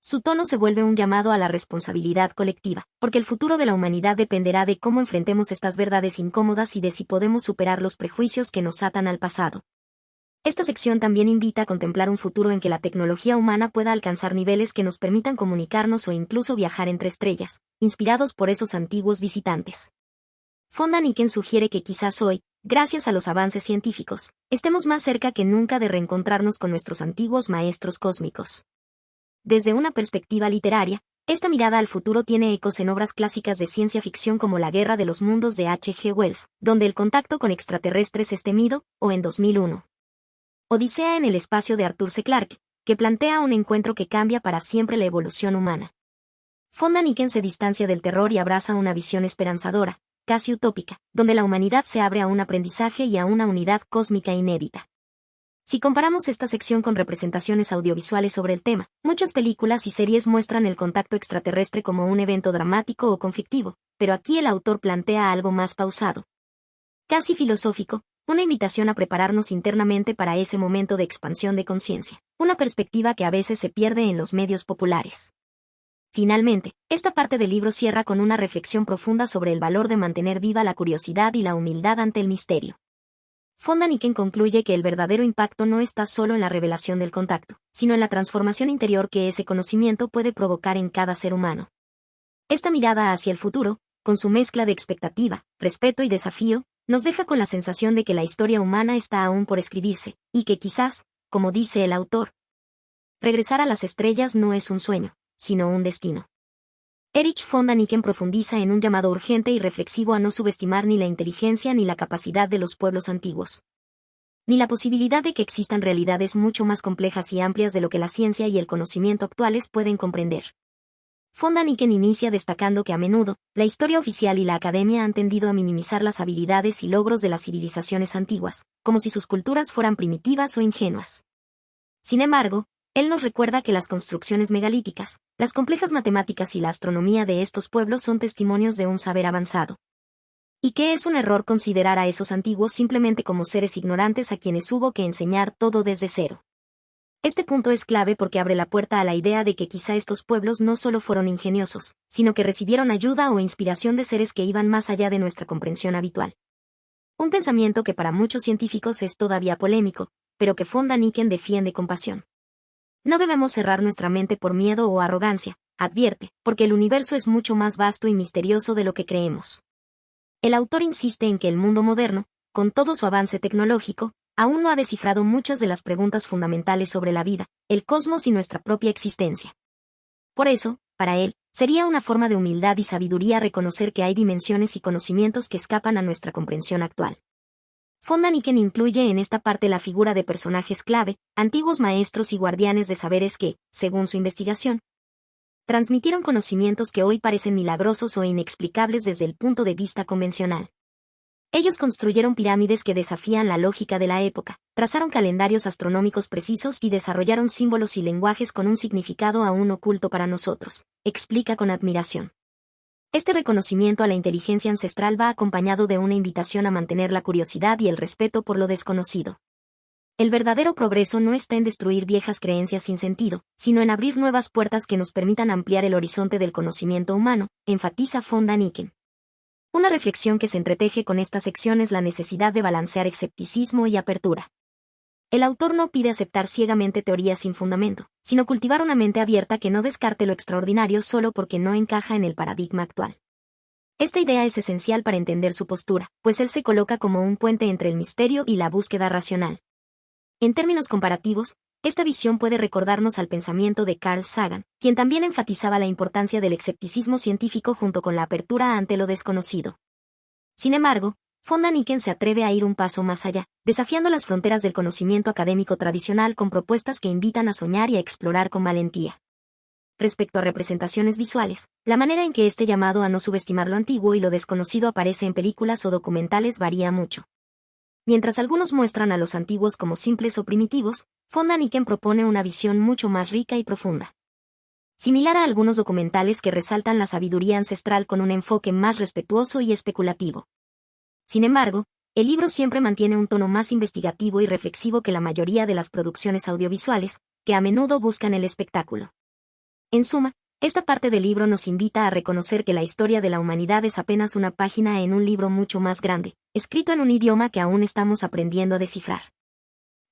Su tono se vuelve un llamado a la responsabilidad colectiva, porque el futuro de la humanidad dependerá de cómo enfrentemos estas verdades incómodas y de si podemos superar los prejuicios que nos atan al pasado. Esta sección también invita a contemplar un futuro en que la tecnología humana pueda alcanzar niveles que nos permitan comunicarnos o incluso viajar entre estrellas, inspirados por esos antiguos visitantes. Von Däniken sugiere que quizás hoy, gracias a los avances científicos, estemos más cerca que nunca de reencontrarnos con nuestros antiguos maestros cósmicos. Desde una perspectiva literaria, esta mirada al futuro tiene ecos en obras clásicas de ciencia ficción como La Guerra de los Mundos de H. G. Wells, donde el contacto con extraterrestres es temido, o en 2001. Odisea en el espacio de Arthur C. Clarke, que plantea un encuentro que cambia para siempre la evolución humana. Von Däniken se distancia del terror y abraza una visión esperanzadora, casi utópica, donde la humanidad se abre a un aprendizaje y a una unidad cósmica inédita. Si comparamos esta sección con representaciones audiovisuales sobre el tema, muchas películas y series muestran el contacto extraterrestre como un evento dramático o conflictivo, pero aquí el autor plantea algo más pausado, casi filosófico, una invitación a prepararnos internamente para ese momento de expansión de conciencia, una perspectiva que a veces se pierde en los medios populares. Finalmente, esta parte del libro cierra con una reflexión profunda sobre el valor de mantener viva la curiosidad y la humildad ante el misterio. Von Däniken concluye que el verdadero impacto no está solo en la revelación del contacto, sino en la transformación interior que ese conocimiento puede provocar en cada ser humano. Esta mirada hacia el futuro, con su mezcla de expectativa, respeto y desafío, nos deja con la sensación de que la historia humana está aún por escribirse, y que quizás, como dice el autor, regresar a las estrellas no es un sueño, sino un destino. Erich von Däniken profundiza en un llamado urgente y reflexivo a no subestimar ni la inteligencia ni la capacidad de los pueblos antiguos, ni la posibilidad de que existan realidades mucho más complejas y amplias de lo que la ciencia y el conocimiento actuales pueden comprender. Von Däniken inicia destacando que a menudo, la historia oficial y la academia han tendido a minimizar las habilidades y logros de las civilizaciones antiguas, como si sus culturas fueran primitivas o ingenuas. Sin embargo, él nos recuerda que las construcciones megalíticas, las complejas matemáticas y la astronomía de estos pueblos son testimonios de un saber avanzado. Y que es un error considerar a esos antiguos simplemente como seres ignorantes a quienes hubo que enseñar todo desde cero. Este punto es clave porque abre la puerta a la idea de que quizá estos pueblos no solo fueron ingeniosos, sino que recibieron ayuda o inspiración de seres que iban más allá de nuestra comprensión habitual. Un pensamiento que para muchos científicos es todavía polémico, pero que von Däniken defiende con pasión. No debemos cerrar nuestra mente por miedo o arrogancia, advierte, porque el universo es mucho más vasto y misterioso de lo que creemos. El autor insiste en que el mundo moderno, con todo su avance tecnológico, aún no ha descifrado muchas de las preguntas fundamentales sobre la vida, el cosmos y nuestra propia existencia. Por eso, para él, sería una forma de humildad y sabiduría reconocer que hay dimensiones y conocimientos que escapan a nuestra comprensión actual. Von Däniken incluye en esta parte la figura de personajes clave, antiguos maestros y guardianes de saberes que, según su investigación, transmitieron conocimientos que hoy parecen milagrosos o inexplicables desde el punto de vista convencional. Ellos construyeron pirámides que desafían la lógica de la época, trazaron calendarios astronómicos precisos y desarrollaron símbolos y lenguajes con un significado aún oculto para nosotros, explica con admiración. Este reconocimiento a la inteligencia ancestral va acompañado de una invitación a mantener la curiosidad y el respeto por lo desconocido. El verdadero progreso no está en destruir viejas creencias sin sentido, sino en abrir nuevas puertas que nos permitan ampliar el horizonte del conocimiento humano, enfatiza von Däniken. Una reflexión que se entreteje con esta sección es la necesidad de balancear escepticismo y apertura. El autor no pide aceptar ciegamente teorías sin fundamento, sino cultivar una mente abierta que no descarte lo extraordinario solo porque no encaja en el paradigma actual. Esta idea es esencial para entender su postura, pues él se coloca como un puente entre el misterio y la búsqueda racional. En términos comparativos, esta visión puede recordarnos al pensamiento de Carl Sagan, quien también enfatizaba la importancia del escepticismo científico junto con la apertura ante lo desconocido. Sin embargo, von Däniken se atreve a ir un paso más allá, desafiando las fronteras del conocimiento académico tradicional con propuestas que invitan a soñar y a explorar con valentía. Respecto a representaciones visuales, la manera en que este llamado a no subestimar lo antiguo y lo desconocido aparece en películas o documentales varía mucho. Mientras algunos muestran a los antiguos como simples o primitivos, von Däniken propone una visión mucho más rica y profunda. Similar a algunos documentales que resaltan la sabiduría ancestral con un enfoque más respetuoso y especulativo. Sin embargo, el libro siempre mantiene un tono más investigativo y reflexivo que la mayoría de las producciones audiovisuales, que a menudo buscan el espectáculo. En suma, esta parte del libro nos invita a reconocer que la historia de la humanidad es apenas una página en un libro mucho más grande, escrito en un idioma que aún estamos aprendiendo a descifrar.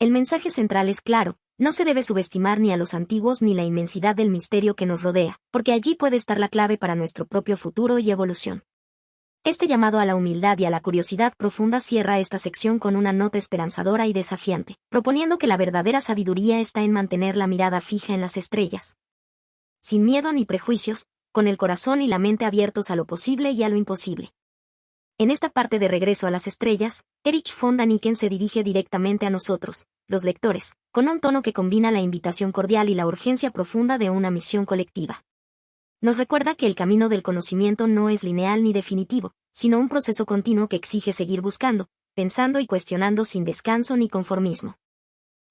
El mensaje central es claro, no se debe subestimar ni a los antiguos ni la inmensidad del misterio que nos rodea, porque allí puede estar la clave para nuestro propio futuro y evolución. Este llamado a la humildad y a la curiosidad profunda cierra esta sección con una nota esperanzadora y desafiante, proponiendo que la verdadera sabiduría está en mantener la mirada fija en las estrellas. Sin miedo ni prejuicios, con el corazón y la mente abiertos a lo posible y a lo imposible. En esta parte de Regreso a las Estrellas, Erich von Däniken se dirige directamente a nosotros, los lectores, con un tono que combina la invitación cordial y la urgencia profunda de una misión colectiva. Nos recuerda que el camino del conocimiento no es lineal ni definitivo, sino un proceso continuo que exige seguir buscando, pensando y cuestionando sin descanso ni conformismo.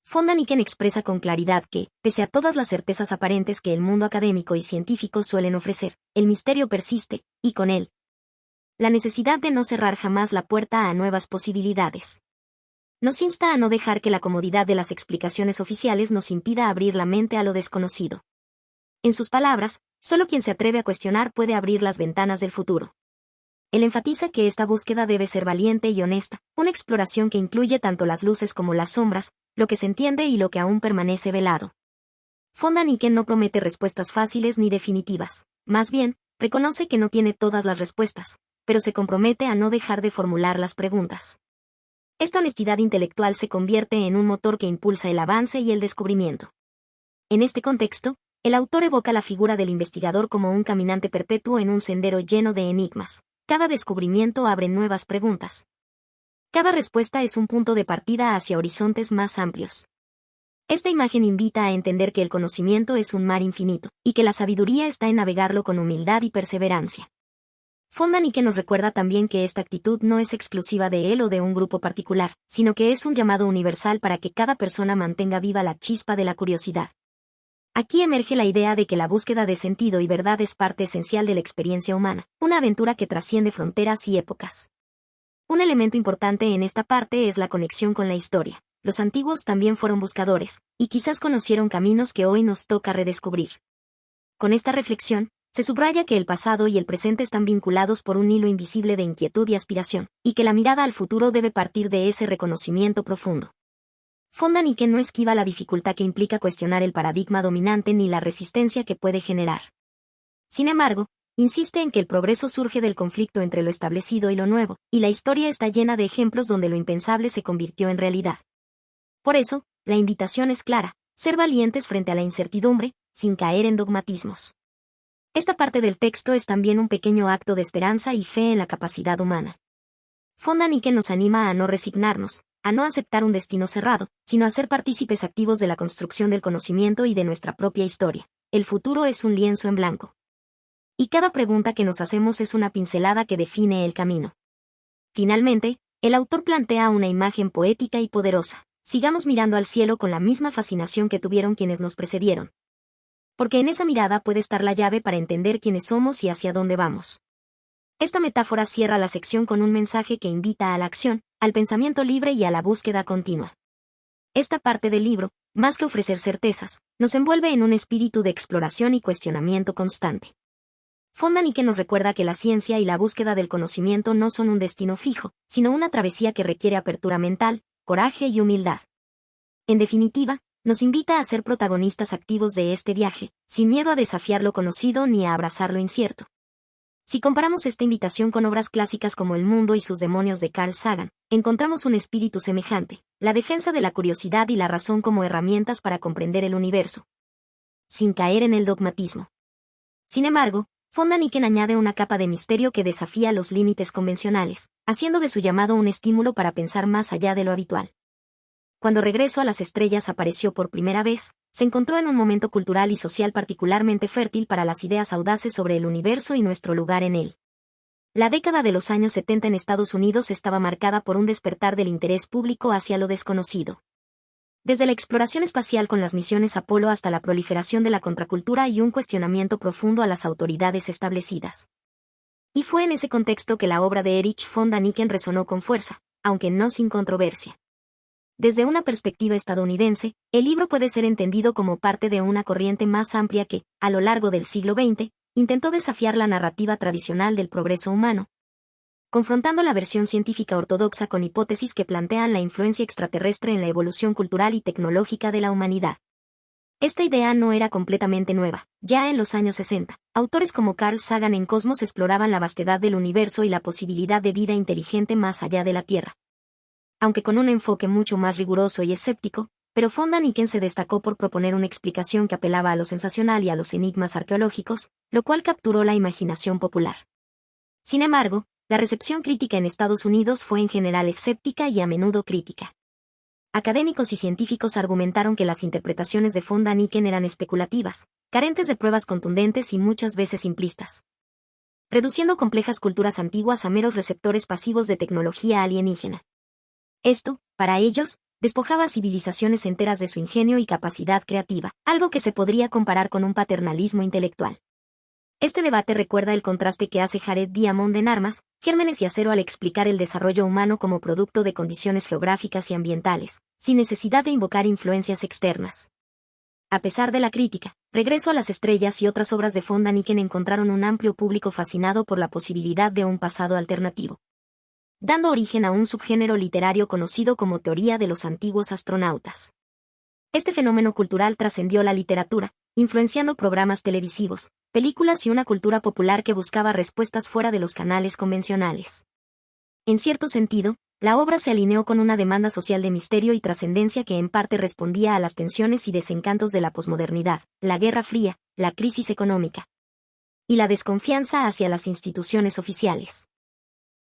Von Däniken expresa con claridad que, pese a todas las certezas aparentes que el mundo académico y científico suelen ofrecer, el misterio persiste, y con él, la necesidad de no cerrar jamás la puerta a nuevas posibilidades. Nos insta a no dejar que la comodidad de las explicaciones oficiales nos impida abrir la mente a lo desconocido. En sus palabras, solo quien se atreve a cuestionar puede abrir las ventanas del futuro. Él enfatiza que esta búsqueda debe ser valiente y honesta, una exploración que incluye tanto las luces como las sombras, lo que se entiende y lo que aún permanece velado. Von Däniken no promete respuestas fáciles ni definitivas, más bien, reconoce que no tiene todas las respuestas, pero se compromete a no dejar de formular las preguntas. Esta honestidad intelectual se convierte en un motor que impulsa el avance y el descubrimiento. En este contexto, el autor evoca la figura del investigador como un caminante perpetuo en un sendero lleno de enigmas. Cada descubrimiento abre nuevas preguntas. Cada respuesta es un punto de partida hacia horizontes más amplios. Esta imagen invita a entender que el conocimiento es un mar infinito, y que la sabiduría está en navegarlo con humildad y perseverancia. Von Däniken nos recuerda también que esta actitud no es exclusiva de él o de un grupo particular, sino que es un llamado universal para que cada persona mantenga viva la chispa de la curiosidad. Aquí emerge la idea de que la búsqueda de sentido y verdad es parte esencial de la experiencia humana, una aventura que trasciende fronteras y épocas. Un elemento importante en esta parte es la conexión con la historia. Los antiguos también fueron buscadores, y quizás conocieron caminos que hoy nos toca redescubrir. Con esta reflexión, se subraya que el pasado y el presente están vinculados por un hilo invisible de inquietud y aspiración, y que la mirada al futuro debe partir de ese reconocimiento profundo. Von Däniken no esquiva la dificultad que implica cuestionar el paradigma dominante ni la resistencia que puede generar. Sin embargo, insiste en que el progreso surge del conflicto entre lo establecido y lo nuevo, y la historia está llena de ejemplos donde lo impensable se convirtió en realidad. Por eso, la invitación es clara: ser valientes frente a la incertidumbre, sin caer en dogmatismos. Esta parte del texto es también un pequeño acto de esperanza y fe en la capacidad humana. Von Däniken nos anima a no resignarnos, a no aceptar un destino cerrado, sino a ser partícipes activos de la construcción del conocimiento y de nuestra propia historia. El futuro es un lienzo en blanco. Y cada pregunta que nos hacemos es una pincelada que define el camino. Finalmente, el autor plantea una imagen poética y poderosa: sigamos mirando al cielo con la misma fascinación que tuvieron quienes nos precedieron. Porque en esa mirada puede estar la llave para entender quiénes somos y hacia dónde vamos. Esta metáfora cierra la sección con un mensaje que invita a la acción, al pensamiento libre y a la búsqueda continua. Esta parte del libro, más que ofrecer certezas, nos envuelve en un espíritu de exploración y cuestionamiento constante. Von Däniken nos recuerda que la ciencia y la búsqueda del conocimiento no son un destino fijo, sino una travesía que requiere apertura mental, coraje y humildad. En definitiva, nos invita a ser protagonistas activos de este viaje, sin miedo a desafiar lo conocido ni a abrazar lo incierto. Si comparamos esta invitación con obras clásicas como El mundo y sus demonios de Carl Sagan, encontramos un espíritu semejante: la defensa de la curiosidad y la razón como herramientas para comprender el universo, sin caer en el dogmatismo. Sin embargo, Von Däniken añade una capa de misterio que desafía los límites convencionales, haciendo de su llamado un estímulo para pensar más allá de lo habitual. Cuando Regreso a las Estrellas apareció por primera vez, se encontró en un momento cultural y social particularmente fértil para las ideas audaces sobre el universo y nuestro lugar en él. La década de los años 70 en Estados Unidos estaba marcada por un despertar del interés público hacia lo desconocido. Desde la exploración espacial con las misiones Apolo hasta la proliferación de la contracultura y un cuestionamiento profundo a las autoridades establecidas. Y fue en ese contexto que la obra de Erich von Däniken resonó con fuerza, aunque no sin controversia. Desde una perspectiva estadounidense, el libro puede ser entendido como parte de una corriente más amplia que, a lo largo del siglo XX, intentó desafiar la narrativa tradicional del progreso humano, confrontando la versión científica ortodoxa con hipótesis que plantean la influencia extraterrestre en la evolución cultural y tecnológica de la humanidad. Esta idea no era completamente nueva. Ya en los años 60, autores como Carl Sagan en Cosmos exploraban la vastedad del universo y la posibilidad de vida inteligente más allá de la Tierra. Aunque con un enfoque mucho más riguroso y escéptico, pero von Däniken se destacó por proponer una explicación que apelaba a lo sensacional y a los enigmas arqueológicos, lo cual capturó la imaginación popular. Sin embargo, la recepción crítica en Estados Unidos fue en general escéptica y a menudo crítica. Académicos y científicos argumentaron que las interpretaciones de von Däniken eran especulativas, carentes de pruebas contundentes y muchas veces simplistas, reduciendo complejas culturas antiguas a meros receptores pasivos de tecnología alienígena. Esto, para ellos, despojaba a civilizaciones enteras de su ingenio y capacidad creativa, algo que se podría comparar con un paternalismo intelectual. Este debate recuerda el contraste que hace Jared Diamond en Armas, Gérmenes y Acero al explicar el desarrollo humano como producto de condiciones geográficas y ambientales, sin necesidad de invocar influencias externas. A pesar de la crítica, Regreso a las Estrellas y otras obras de von Däniken encontraron un amplio público fascinado por la posibilidad de un pasado alternativo, dando origen a un subgénero literario conocido como teoría de los antiguos astronautas. Este fenómeno cultural trascendió la literatura, influenciando programas televisivos, películas y una cultura popular que buscaba respuestas fuera de los canales convencionales. En cierto sentido, la obra se alineó con una demanda social de misterio y trascendencia que en parte respondía a las tensiones y desencantos de la posmodernidad, la Guerra Fría, la crisis económica y la desconfianza hacia las instituciones oficiales.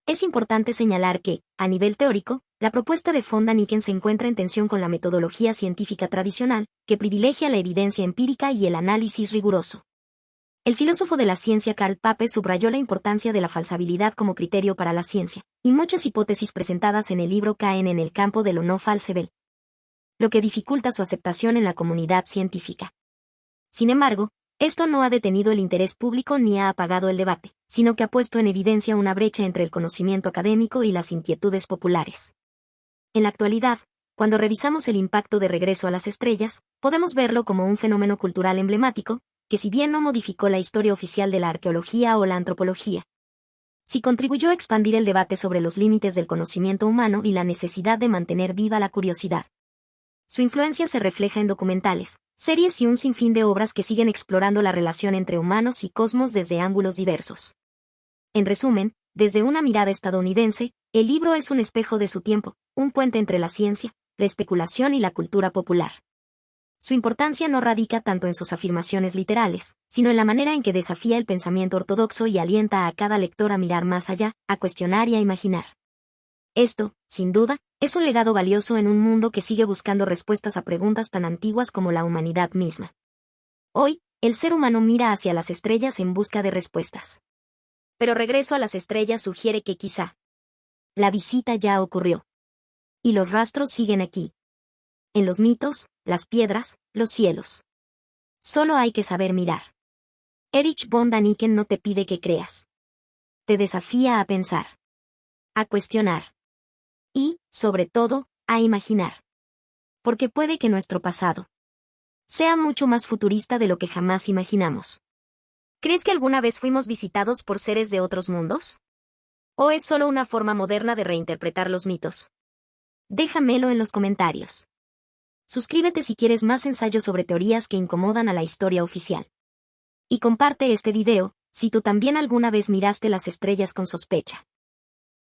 Es importante señalar que, a nivel teórico, la propuesta de von Däniken se encuentra en tensión con la metodología científica tradicional, que privilegia la evidencia empírica y el análisis riguroso. El filósofo de la ciencia Karl Popper subrayó la importancia de la falsabilidad como criterio para la ciencia, y muchas hipótesis presentadas en el libro caen en el campo de lo no falsable, lo que dificulta su aceptación en la comunidad científica. Sin embargo, esto no ha detenido el interés público ni ha apagado el debate, sino que ha puesto en evidencia una brecha entre el conocimiento académico y las inquietudes populares. En la actualidad, cuando revisamos el impacto de Regreso a las Estrellas, podemos verlo como un fenómeno cultural emblemático, que si bien no modificó la historia oficial de la arqueología o la antropología, sí contribuyó a expandir el debate sobre los límites del conocimiento humano y la necesidad de mantener viva la curiosidad. Su influencia se refleja en documentales, Series y un sinfín de obras que siguen explorando la relación entre humanos y cosmos desde ángulos diversos. En resumen, desde una mirada estadounidense, el libro es un espejo de su tiempo, un puente entre la ciencia, la especulación y la cultura popular. Su importancia no radica tanto en sus afirmaciones literales, sino en la manera en que desafía el pensamiento ortodoxo y alienta a cada lector a mirar más allá, a cuestionar y a imaginar. Esto, sin duda, es un legado valioso en un mundo que sigue buscando respuestas a preguntas tan antiguas como la humanidad misma. Hoy, el ser humano mira hacia las estrellas en busca de respuestas. Pero Regreso a las estrellas sugiere que quizá la visita ya ocurrió. Y los rastros siguen aquí. En los mitos, las piedras, los cielos. Solo hay que saber mirar. Erich von Däniken no te pide que creas. Te desafía a pensar. A cuestionar. Y, sobre todo, a imaginar. Porque puede que nuestro pasado sea mucho más futurista de lo que jamás imaginamos. ¿Crees que alguna vez fuimos visitados por seres de otros mundos? ¿O es solo una forma moderna de reinterpretar los mitos? Déjamelo en los comentarios. Suscríbete si quieres más ensayos sobre teorías que incomodan a la historia oficial. Y comparte este video, si tú también alguna vez miraste las estrellas con sospecha.